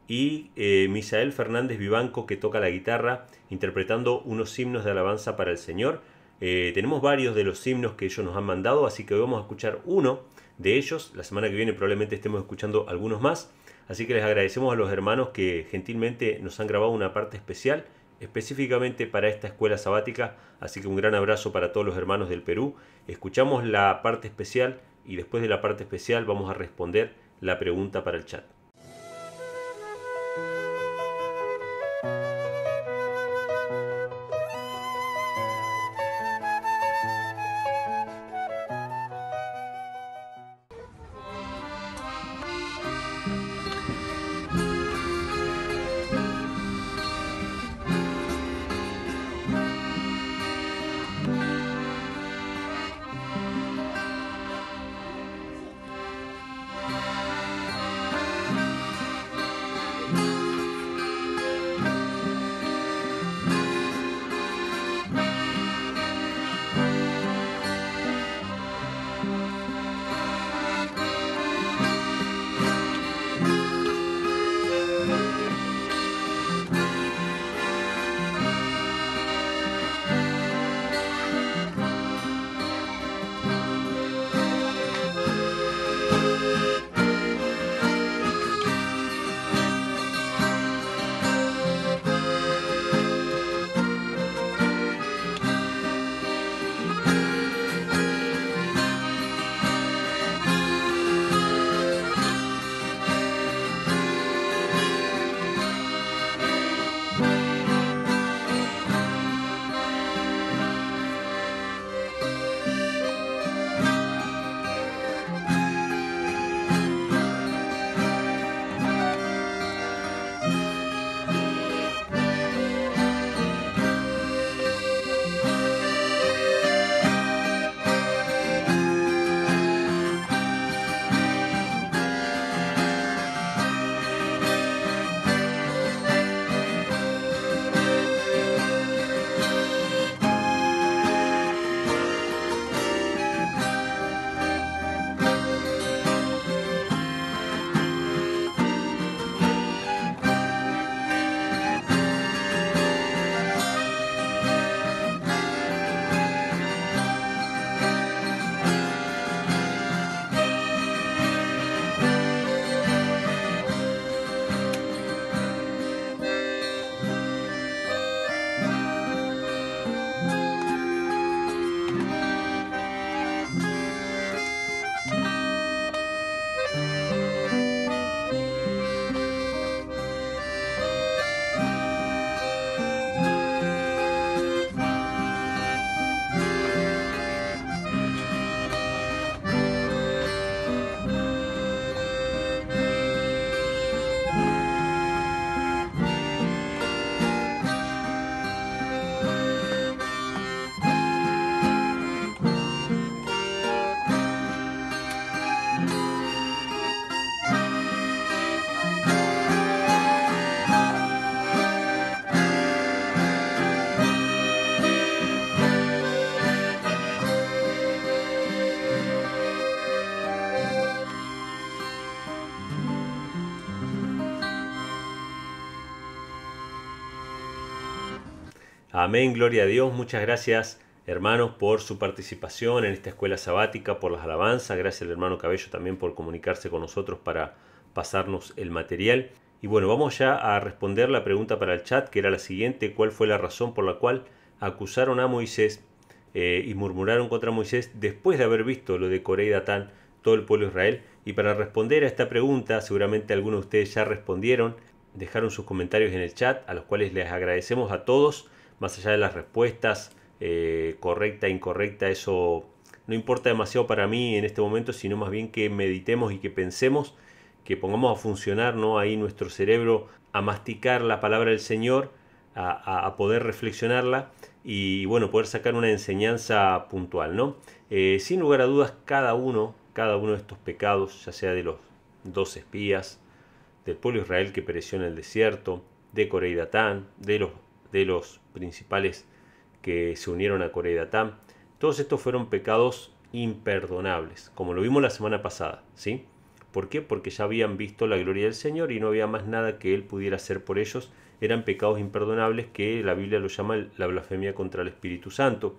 y Misael Fernández Vivanco, que toca la guitarra, interpretando unos himnos de alabanza para el Señor. Tenemos varios de los himnos que ellos nos han mandado, así que hoy vamos a escuchar uno de ellos. La semana que viene probablemente estemos escuchando algunos más, así que les agradecemos a los hermanos que gentilmente nos han grabado una parte especial específicamente para esta escuela sabática, así que un gran abrazo para todos los hermanos del Perú. Escuchamos la parte especial y después de la parte especial vamos a responder la pregunta para el chat. Amén, gloria a Dios. Muchas gracias, hermanos por su participación en esta escuela sabática, por las alabanzas. Gracias al hermano Cabello también por comunicarse con nosotros para pasarnos el material. Y bueno, vamos ya a responder la pregunta para el chat, que era la siguiente: ¿cuál fue la razón por la cual acusaron a Moisés y murmuraron contra Moisés después de haber visto lo de Coré y Datán, todo el pueblo de Israel? Y para responder a esta pregunta, seguramente algunos de ustedes ya respondieron, dejaron sus comentarios en el chat, a los cuales les agradecemos a todos. Más allá de las respuestas, correcta, incorrecta, eso no importa demasiado para mí en este momento, sino más bien que meditemos y que pensemos, que pongamos a funcionar, ¿no?, ahí nuestro cerebro, a masticar la palabra del Señor, a poder reflexionarla y bueno, poder sacar una enseñanza puntual, ¿no? Sin lugar a dudas, cada uno de estos pecados, ya sea de los 12 espías, del pueblo de Israel que pereció en el desierto, de Coré y Datán, de los principales que se unieron a Coré y Datán, todos estos fueron pecados imperdonables, como lo vimos la semana pasada, ¿sí? ¿Por qué? Porque ya habían visto la gloria del Señor y no había más nada que Él pudiera hacer por ellos. Eran pecados imperdonables que la Biblia lo llama la blasfemia contra el Espíritu Santo.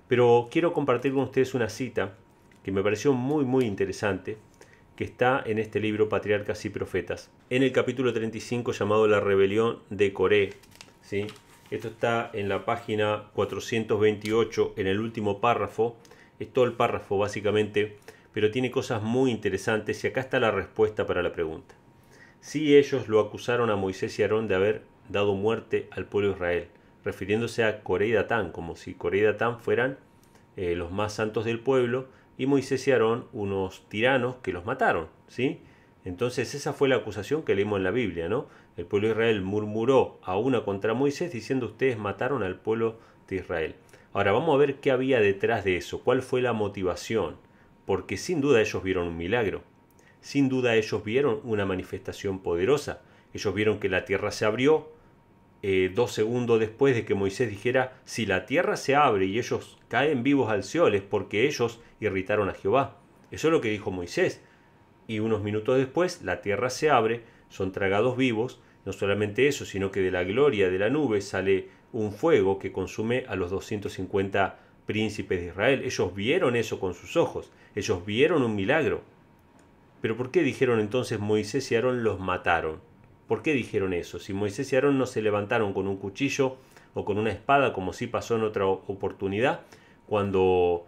Pero quiero compartir con ustedes una cita que me pareció muy interesante, que está en este libro Patriarcas y Profetas, en el capítulo 35 llamado La rebelión de Coré, ¿sí? Esto está en la página 428, en el último párrafo. Es todo el párrafo básicamente, pero tiene cosas muy interesantes y acá está la respuesta para la pregunta. Si ellos lo acusaron a Moisés y Aarón de haber dado muerte al pueblo de Israel, refiriéndose a Coré y Datán, como si Coré y Datán fueran los más santos del pueblo y Moisés y Aarón unos tiranos que los mataron, ¿sí? Entonces esa fue la acusación que leímos en la Biblia, ¿no? El pueblo de Israel murmuró a una contra Moisés diciendo: ustedes mataron al pueblo de Israel. Ahora vamos a ver qué había detrás de eso, cuál fue la motivación, porque sin duda ellos vieron un milagro, sin duda ellos vieron una manifestación poderosa, ellos vieron que la tierra se abrió 2 segundos después de que Moisés dijera: si la tierra se abre y ellos caen vivos al Seol es porque ellos irritaron a Jehová. Eso es lo que dijo Moisés. Y unos minutos después la tierra se abre, son tragados vivos. No solamente eso, sino que de la gloria de la nube sale un fuego que consume a los 250 príncipes de Israel. Ellos vieron eso con sus ojos, ellos vieron un milagro. Pero ¿por qué dijeron entonces Moisés y Aarón los mataron? ¿Por qué dijeron eso? Si Moisés y Aarón no se levantaron con un cuchillo o con una espada, como sí pasó en otra oportunidad, cuando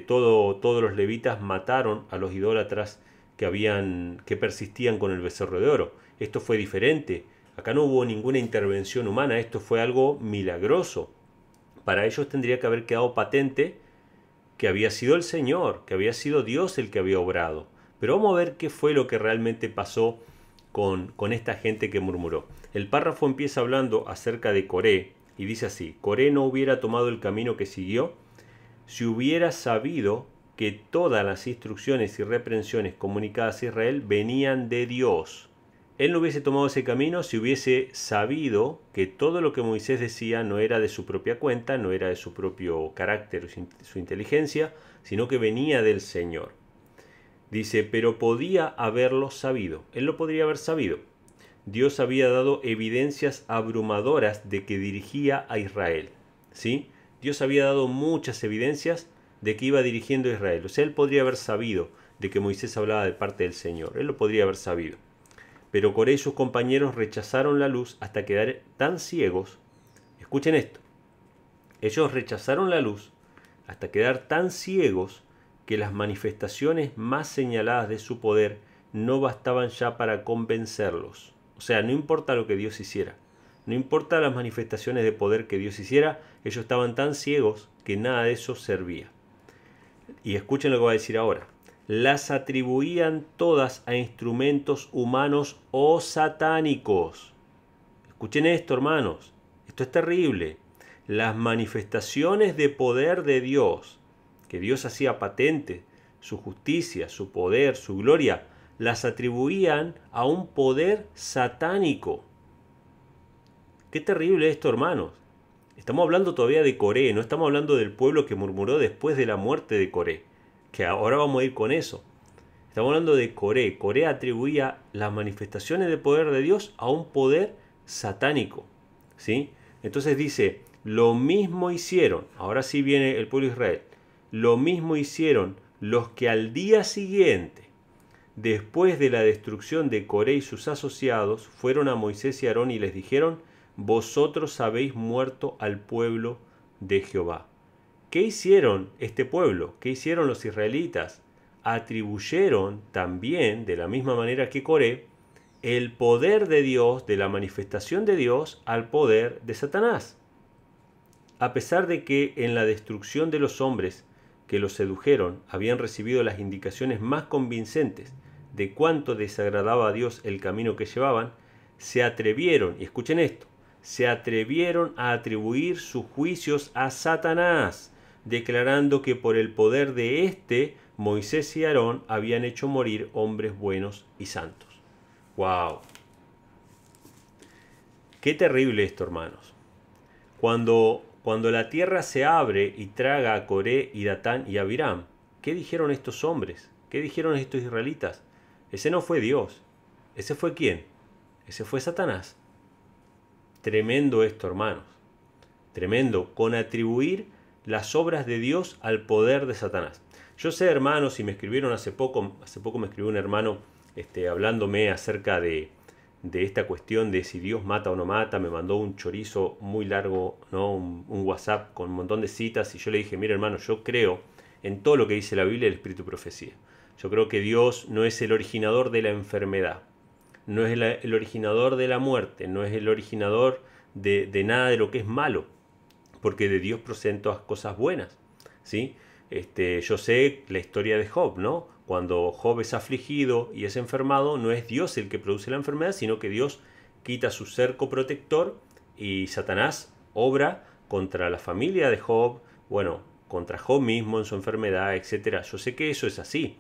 todos los levitas mataron a los idólatras que persistían con el becerro de oro. Esto fue diferente. Acá no hubo ninguna intervención humana, esto fue algo milagroso. Para ellos tendría que haber quedado patente que había sido el Señor, que había sido Dios el que había obrado. Pero vamos a ver qué fue lo que realmente pasó con esta gente que murmuró. El párrafo empieza hablando acerca de Coré y dice así: Coré no hubiera tomado el camino que siguió si hubiera sabido que todas las instrucciones y reprensiones comunicadas a Israel venían de Dios. Él no hubiese tomado ese camino si hubiese sabido que todo lo que Moisés decía no era de su propia cuenta, no era de su propio carácter o su inteligencia, sino que venía del Señor. Dice: pero podía haberlo sabido. Él lo podría haber sabido. Dios había dado evidencias abrumadoras de que dirigía a Israel, ¿sí? Dios había dado muchas evidencias de que iba dirigiendo a Israel. O sea, él podría haber sabido de que Moisés hablaba de parte del Señor. Él lo podría haber sabido. Pero Coré y sus compañeros rechazaron la luz hasta quedar tan ciegos. Escuchen esto. Ellos rechazaron la luz hasta quedar tan ciegos que las manifestaciones más señaladas de su poder no bastaban ya para convencerlos. O sea, no importa lo que Dios hiciera, no importa las manifestaciones de poder que Dios hiciera, ellos estaban tan ciegos que nada de eso servía. Y escuchen lo que va a decir ahora. Las atribuían todas a instrumentos humanos o satánicos. Escuchen esto, hermanos. Esto es terrible. Las manifestaciones de poder de Dios, que Dios hacía patente, su justicia, su poder, su gloria, las atribuían a un poder satánico. Qué terrible esto, hermanos. Estamos hablando todavía de Coré, no estamos hablando del pueblo que murmuró después de la muerte de Coré, que ahora vamos a ir con eso. Estamos hablando de Coré. Coré atribuía las manifestaciones de poder de Dios a un poder satánico, ¿sí? Entonces dice Lo mismo hicieron, ahora sí viene el pueblo de Israel, lo mismo hicieron los que al día siguiente, después de la destrucción de Coré y sus asociados, fueron a Moisés y Aarón y les dijeron: vosotros habéis muerto al pueblo de Jehová. ¿Qué hicieron este pueblo? ¿Qué hicieron los israelitas? Atribuyeron también, de la misma manera que Coré, el poder de Dios, de la manifestación de Dios, al poder de Satanás. A pesar de que en la destrucción de los hombres que los sedujeron habían recibido las indicaciones más convincentes de cuánto desagradaba a Dios el camino que llevaban, se atrevieron, y escuchen esto, se atrevieron a atribuir sus juicios a Satanás, declarando que por el poder de éste, Moisés y Aarón habían hecho morir hombres buenos y santos. ¡Wow! Qué terrible esto, hermanos. Cuando la tierra se abre y traga a Coré y Datán y Abiram, ¿qué dijeron estos hombres? ¿Qué dijeron estos israelitas? Ese no fue Dios. ¿Ese fue quién? Ese fue Satanás. Tremendo esto, hermanos. Tremendo, con atribuir las obras de Dios al poder de Satanás. Yo sé, hermanos, y me escribieron hace poco me escribió un hermano hablándome acerca de esta cuestión de si Dios mata o no mata. Me mandó un chorizo muy largo, ¿no? un WhatsApp con un montón de citas, y yo le dije: mira, hermano, yo creo en todo lo que dice la Biblia, el Espíritu y Profecía. Yo creo que Dios no es el originador de la enfermedad, no es el originador de la muerte, no es el originador de nada de lo que es malo, porque de Dios proceden todas cosas buenas, ¿sí? Yo sé la historia de Job, ¿no? Cuando Job es afligido y es enfermado, no es Dios el que produce la enfermedad, sino que Dios quita su cerco protector y Satanás obra contra la familia de Job, bueno, contra Job mismo en su enfermedad, etc. Yo sé que eso es así,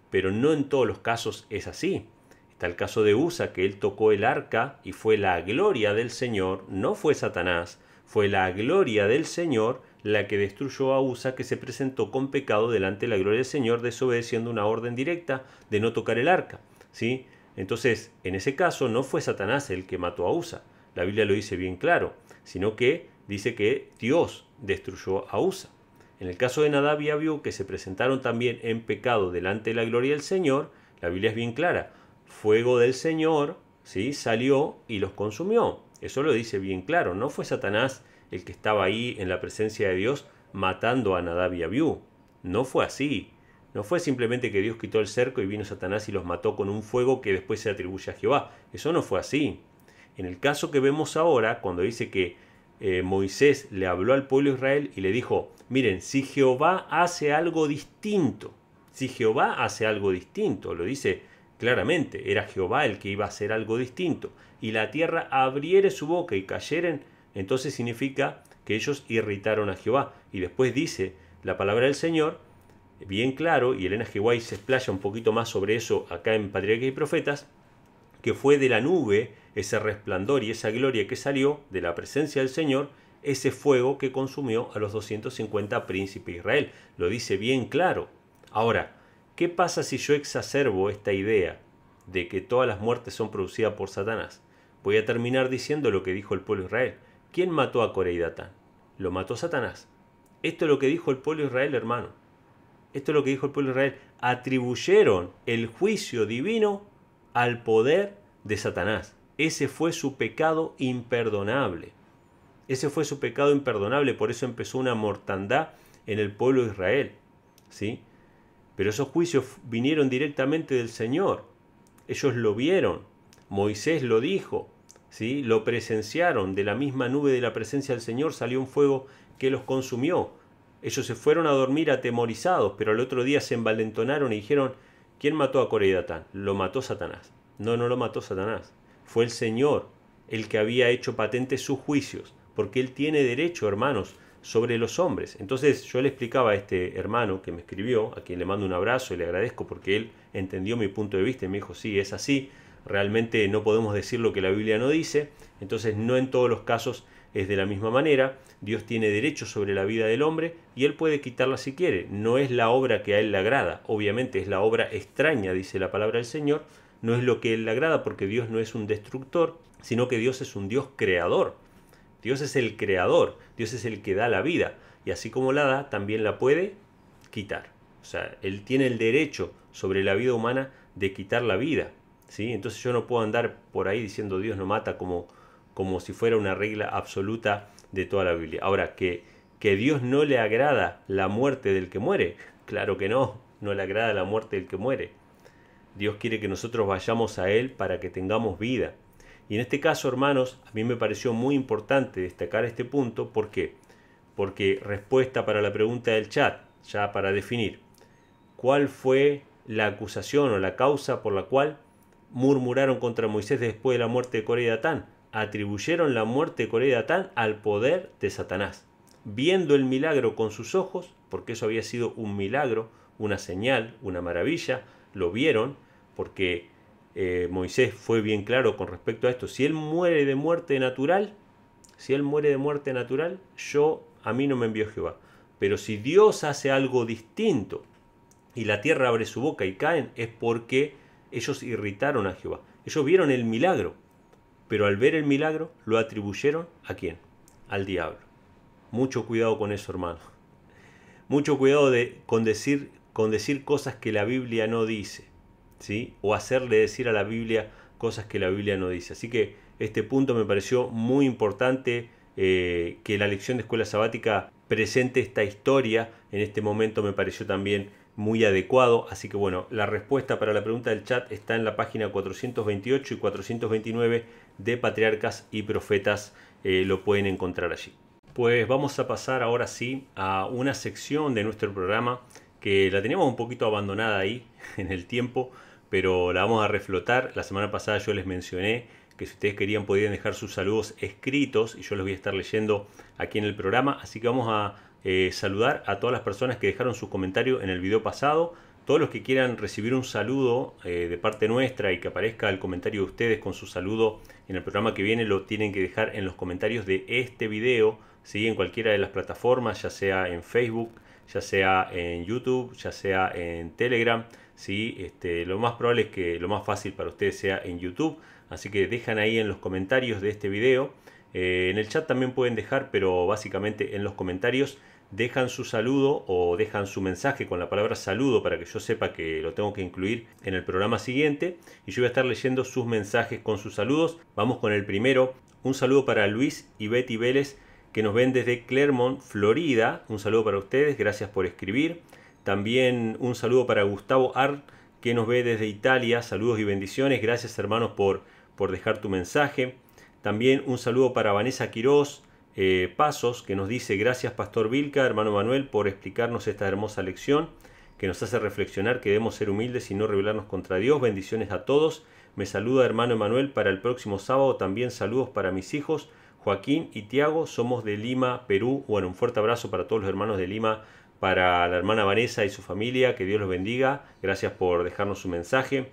pero no en todos los casos es así. Está el caso de Usa, que él tocó el arca y fue la gloria del Señor, no fue Satanás, fue la gloria del Señor la que destruyó a Usa, que se presentó con pecado delante de la gloria del Señor, desobedeciendo una orden directa de no tocar el arca, ¿sí? Entonces, en ese caso no fue Satanás el que mató a Usa, la Biblia lo dice bien claro, sino que dice que Dios destruyó a Usa. En el caso de Nadab y Abiú, que se presentaron también en pecado delante de la gloria del Señor, la Biblia es bien clara: fuego del Señor, ¿sí?, salió y los consumió. Eso lo dice bien claro. No fue Satanás el que estaba ahí en la presencia de Dios matando a Nadab y Abiú. No fue así. No fue simplemente que Dios quitó el cerco y vino Satanás y los mató con un fuego que después se atribuye a Jehová. Eso no fue así. En el caso que vemos ahora, cuando dice que Moisés le habló al pueblo de Israel y le dijo: miren, si Jehová hace algo distinto, lo dice claramente, era Jehová el que iba a hacer algo distinto, y la tierra abriere su boca y cayeren, entonces significa que ellos irritaron a Jehová. Y después dice la palabra del Señor, bien claro, y Elena G. White se explaya un poquito más sobre eso acá en Patriarcas y Profetas, que fue de la nube ese resplandor y esa gloria que salió de la presencia del Señor, ese fuego que consumió a los 250 príncipes de Israel. Lo dice bien claro. Ahora, ¿qué pasa si yo exacerbo esta idea de que todas las muertes son producidas por Satanás? Voy a terminar diciendo lo que dijo el pueblo de Israel. ¿Quién mató a Coré y Datán? Lo mató Satanás. Esto es lo que dijo el pueblo de Israel, hermano. Esto es lo que dijo el pueblo de Israel. Atribuyeron el juicio divino al poder de Satanás. Ese fue su pecado imperdonable. Ese fue su pecado imperdonable. Por eso empezó una mortandad en el pueblo de Israel, ¿sí? Pero esos juicios vinieron directamente del Señor. Ellos lo vieron. Moisés lo dijo, ¿sí? Lo presenciaron. De la misma nube de la presencia del Señor salió un fuego que los consumió. Ellos se fueron a dormir atemorizados, pero al otro día se envalentonaron y dijeron: ¿quién mató a Coré y Datán? Lo mató Satanás. No, no lo mató Satanás. Fue el Señor el que había hecho patentes sus juicios, porque Él tiene derecho, hermanos, sobre los hombres. Entonces yo le explicaba a este hermano que me escribió, a quien le mando un abrazo y le agradezco porque él entendió mi punto de vista y me dijo: sí, es así, realmente no podemos decir lo que la Biblia no dice. Entonces no en todos los casos es de la misma manera. Dios tiene derecho sobre la vida del hombre y Él puede quitarla si quiere. No es la obra que a Él le agrada, obviamente es la obra extraña, dice la palabra del Señor. No es lo que a Él le agrada, porque Dios no es un destructor, sino que Dios es un Dios creador. Dios es el creador, Dios es el que da la vida. Y así como la da, también la puede quitar. O sea, Él tiene el derecho sobre la vida humana de quitar la vida, ¿sí? Entonces yo no puedo andar por ahí diciendo Dios no mata como si fuera una regla absoluta de toda la Biblia. Ahora, que Dios no le agrada la muerte del que muere, claro que no le agrada la muerte del que muere. Dios quiere que nosotros vayamos a Él para que tengamos vida. Y en este caso, hermanos, a mí me pareció muy importante destacar este punto. ¿Por qué? Porque respuesta para la pregunta del chat, ya para definir, ¿cuál fue la acusación o la causa por la cual murmuraron contra Moisés después de la muerte de Coré y Datán? Atribuyeron la muerte de Coré y Datán al poder de Satanás. Viendo el milagro con sus ojos, porque eso había sido un milagro, una señal, una maravilla, lo vieron, porque Moisés fue bien claro con respecto a esto. Si él muere de muerte natural, a mí no me envió Jehová. Pero si Dios hace algo distinto y la tierra abre su boca y caen, es porque ellos irritaron a Jehová. Ellos vieron el milagro, pero al ver el milagro lo atribuyeron ¿a quién? Al diablo. Mucho cuidado con eso, hermano. Mucho cuidado con decir cosas que la Biblia no dice, ¿sí? O hacerle decir a la Biblia cosas que la Biblia no dice. Así que este punto me pareció muy importante, que la lección de escuela sabática presente esta historia. En este momento me pareció también muy adecuado. Así que bueno, la respuesta para la pregunta del chat está en la página 428 y 429 de Patriarcas y Profetas. Lo pueden encontrar allí. Pues vamos a pasar ahora sí a una sección de nuestro programa que la teníamos un poquito abandonada ahí en el tiempo, pero la vamos a reflotar. La semana pasada yo les mencioné que si ustedes querían podían dejar sus saludos escritos y yo los voy a estar leyendo aquí en el programa. Así que vamos a saludar a todas las personas que dejaron sus comentarios en el video pasado. Todos los que quieran recibir un saludo de parte nuestra y que aparezca el comentario de ustedes con su saludo en el programa que viene, lo tienen que dejar en los comentarios de este video, ¿sí? En cualquiera de las plataformas, ya sea en Facebook, ya sea en YouTube, ya sea en Telegram, ¿sí? Lo más probable es que lo más fácil para ustedes sea en YouTube. Así que dejan ahí en los comentarios de este video. En el chat también pueden dejar, pero básicamente en los comentarios dejan su saludo o dejan su mensaje con la palabra saludo para que yo sepa que lo tengo que incluir en el programa siguiente. Y yo voy a estar leyendo sus mensajes con sus saludos. Vamos con el primero. Un saludo para Luis y Betty Vélez, que nos ven desde Clermont, Florida. Un saludo para ustedes, gracias por escribir. También un saludo para Gustavo Art, que nos ve desde Italia. Saludos y bendiciones, gracias hermanos por dejar tu mensaje. También un saludo para Vanessa Quiroz Pasos, que nos dice: gracias Pastor Vilca, hermano Manuel, por explicarnos esta hermosa lección que nos hace reflexionar que debemos ser humildes y no rebelarnos contra Dios. Bendiciones a todos. Me saluda hermano Manuel para el próximo sábado. También saludos para mis hijos Joaquín y Tiago, somos de Lima, Perú. Bueno, un fuerte abrazo para todos los hermanos de Lima, para la hermana Vanessa y su familia, que Dios los bendiga. Gracias por dejarnos su mensaje.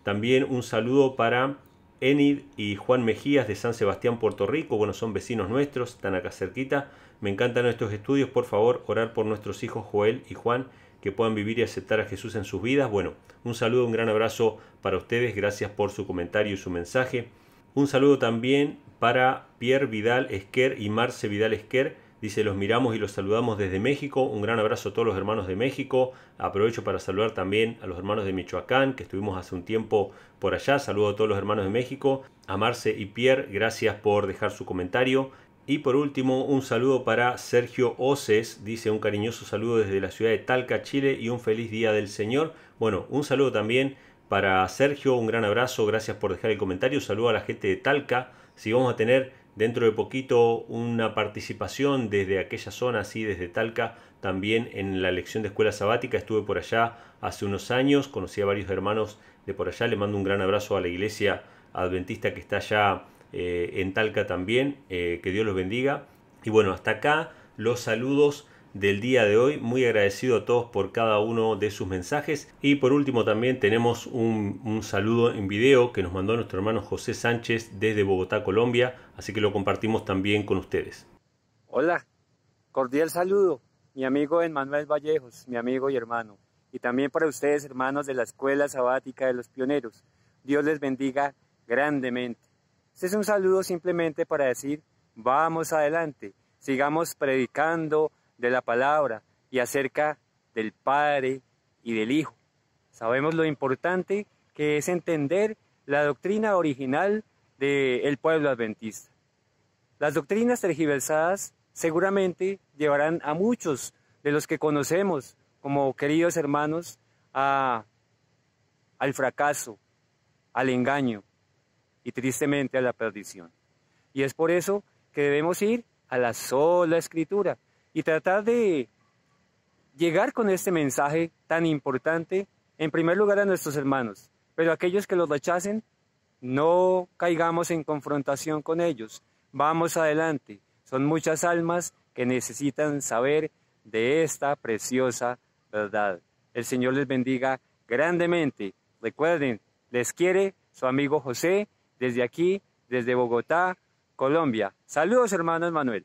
También un saludo para Enid y Juan Mejías de San Sebastián, Puerto Rico. Bueno, son vecinos nuestros, están acá cerquita. Me encantan nuestros estudios. Por favor, orar por nuestros hijos Joel y Juan, que puedan vivir y aceptar a Jesús en sus vidas. Bueno, un saludo, un gran abrazo para ustedes. Gracias por su comentario y su mensaje. Un saludo también para Pierre Vidal Esquer y Marce Vidal Esquer. Dice: los miramos y los saludamos desde México. Un gran abrazo a todos los hermanos de México. Aprovecho para saludar también a los hermanos de Michoacán, que estuvimos hace un tiempo por allá. Saludo a todos los hermanos de México. A Marce y Pierre, gracias por dejar su comentario. Y por último, un saludo para Sergio Oces. Dice: un cariñoso saludo desde la ciudad de Talca, Chile, y un feliz día del Señor. Bueno, un saludo también para Sergio. Un gran abrazo. Gracias por dejar el comentario. Saludo a la gente de Talca. Si vamos a tener dentro de poquito una participación desde aquella zona, así desde Talca, también en la lección de escuela sabática. Estuve por allá hace unos años, conocí a varios hermanos de por allá. Le mando un gran abrazo a la iglesia adventista que está allá en Talca también. Que Dios los bendiga. Y bueno, hasta acá los saludos del día de hoy. Muy agradecido a todos por cada uno de sus mensajes. Y por último también tenemos un saludo en video que nos mandó nuestro hermano José Sánchez desde Bogotá, Colombia. Así que lo compartimos también con ustedes. Hola, cordial saludo, mi amigo Emmanuel Vallejos, mi amigo y hermano. Y también para ustedes, hermanos de la Escuela Sabática de los Pioneros. Dios les bendiga grandemente. Este es un saludo simplemente para decir Vamos adelante, sigamos predicando de la palabra y acerca del Padre y del Hijo. Sabemos lo importante que es entender la doctrina original del pueblo adventista. Las doctrinas tergiversadas seguramente llevarán a muchos de los que conocemos como queridos hermanos al fracaso, al engaño y tristemente a la perdición. Y es por eso que debemos ir a la sola Escritura y tratar de llegar con este mensaje tan importante, en primer lugar a nuestros hermanos, pero aquellos que los rechacen, no caigamos en confrontación con ellos. Vamos adelante. Son muchas almas que necesitan saber de esta preciosa verdad. El Señor les bendiga grandemente. Recuerden, les quiere su amigo José desde aquí, desde Bogotá, Colombia. Saludos, hermanos Manuel.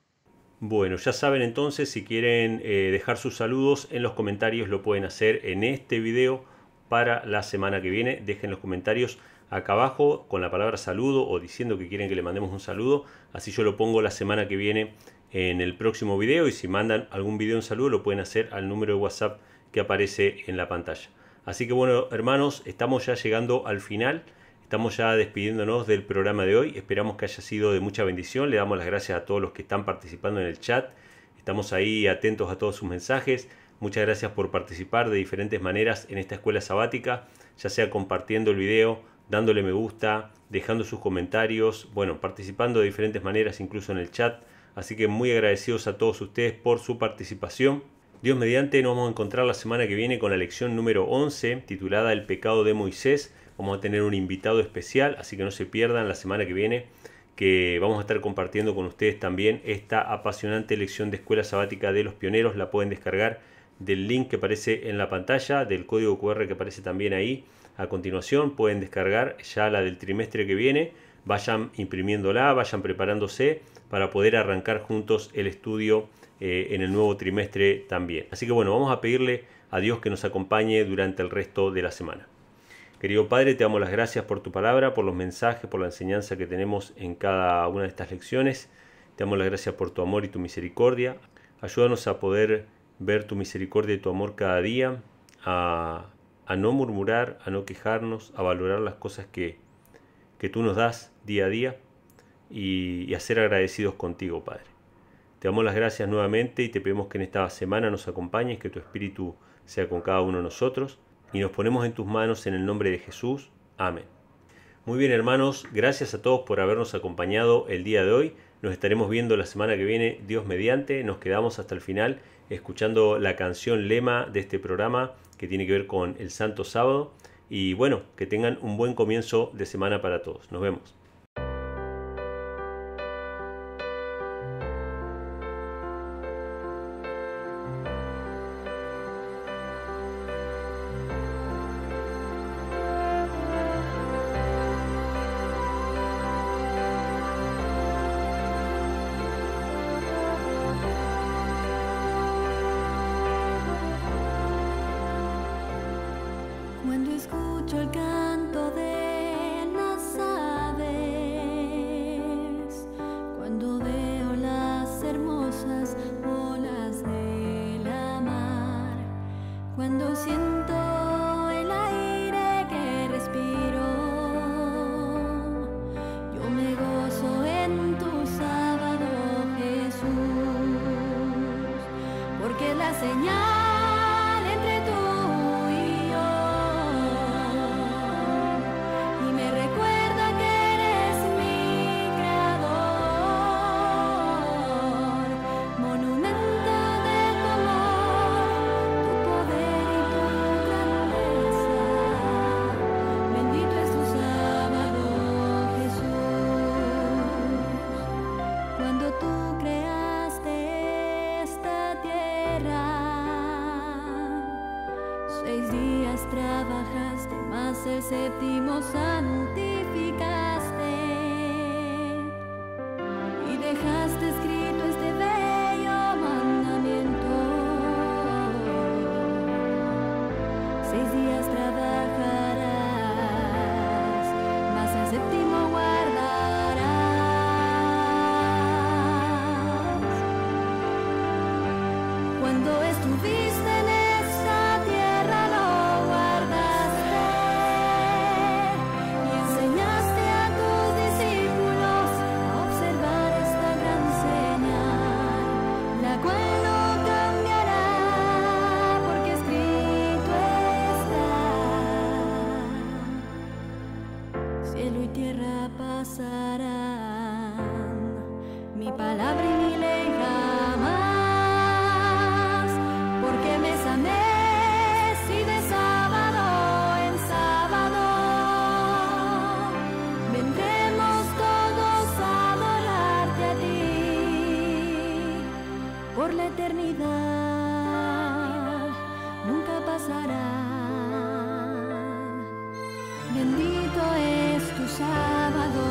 Bueno, ya saben entonces, si quieren dejar sus saludos en los comentarios, lo pueden hacer en este video para la semana que viene. Dejen los comentarios acá abajo con la palabra saludo o diciendo que quieren que le mandemos un saludo. Así yo lo pongo la semana que viene en el próximo video. Y si mandan algún video en saludo, lo pueden hacer al número de WhatsApp que aparece en la pantalla. Así que bueno, hermanos, estamos ya llegando al final. Estamos ya despidiéndonos del programa de hoy. Esperamos que haya sido de mucha bendición. Le damos las gracias a todos los que están participando en el chat. Estamos ahí atentos a todos sus mensajes. Muchas gracias por participar de diferentes maneras en esta escuela sabática, ya sea compartiendo el video, dándole me gusta, dejando sus comentarios, bueno, participando de diferentes maneras, incluso en el chat. Así que muy agradecidos a todos ustedes por su participación. Dios mediante, nos vamos a encontrar la semana que viene con la lección número 11, titulada El pecado de Moisés. Vamos a tener un invitado especial, así que no se pierdan la semana que viene, que vamos a estar compartiendo con ustedes también esta apasionante lección de escuela sabática de los pioneros. La pueden descargar del link que aparece en la pantalla, del código QR que aparece también ahí. A continuación pueden descargar ya la del trimestre que viene. Vayan imprimiéndola, vayan preparándose para poder arrancar juntos el estudio en el nuevo trimestre también. Así que bueno, vamos a pedirle a Dios que nos acompañe durante el resto de la semana. Querido Padre, te damos las gracias por tu palabra, por los mensajes, por la enseñanza que tenemos en cada una de estas lecciones. Te damos las gracias por tu amor y tu misericordia. Ayúdanos a poder ver tu misericordia y tu amor cada día, a no murmurar, a no quejarnos, a valorar las cosas que tú nos das día a día y a ser agradecidos contigo, Padre. Te damos las gracias nuevamente y te pedimos que en esta semana nos acompañes, que tu Espíritu sea con cada uno de nosotros y nos ponemos en tus manos en el nombre de Jesús. Amén. Muy bien, hermanos, gracias a todos por habernos acompañado el día de hoy. Nos estaremos viendo la semana que viene, Dios mediante. Nos quedamos hasta el final escuchando la canción lema de este programa que tiene que ver con el Santo Sábado. Y bueno, que tengan un buen comienzo de semana para todos. Nos vemos. Cuando escucho el canto de las aves, cuando veo las hermosas olas de la mar, cuando siento el aire que respiro, yo me gozo en tu sábado, Jesús, porque es la señal entre tú y yo. Me recuerda que eres mi creador, monumento de tu amor, tu poder y tu grandeza. Bendito es tu sábado, Jesús. Cuando tú creaste esta tierra, Cuando estuviste en esta tierra lo guardaste y enseñaste a tus discípulos a observar esta gran señal, la cual no cambiará porque escrito está. Cielo y tierra pasarán, mi palabra y mi ley jamás, porque mes a mes y de sábado en sábado vendremos todos a adorarte a ti por la eternidad, nunca pasará. Bendito es tu sábado,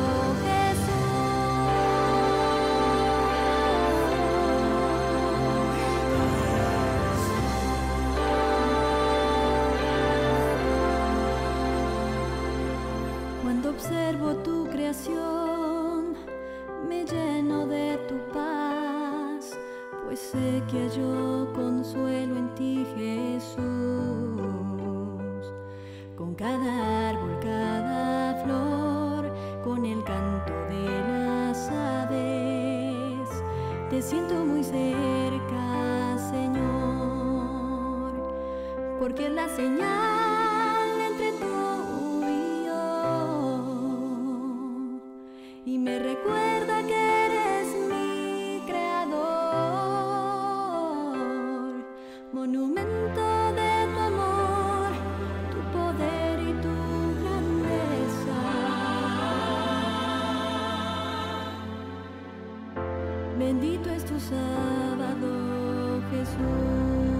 Cuando observo tu creación, me lleno de tu paz, pues sé que hallo consuelo en ti, Jesús. Con cada árbol, cada flor, con el canto de las aves, te siento muy cerca, Señor, porque es la señal entre tú y yo, y me recuerda que eres mi creador, monumento de tu amor, tu poder y tu grandeza. Bendito es tu sábado, Jesús.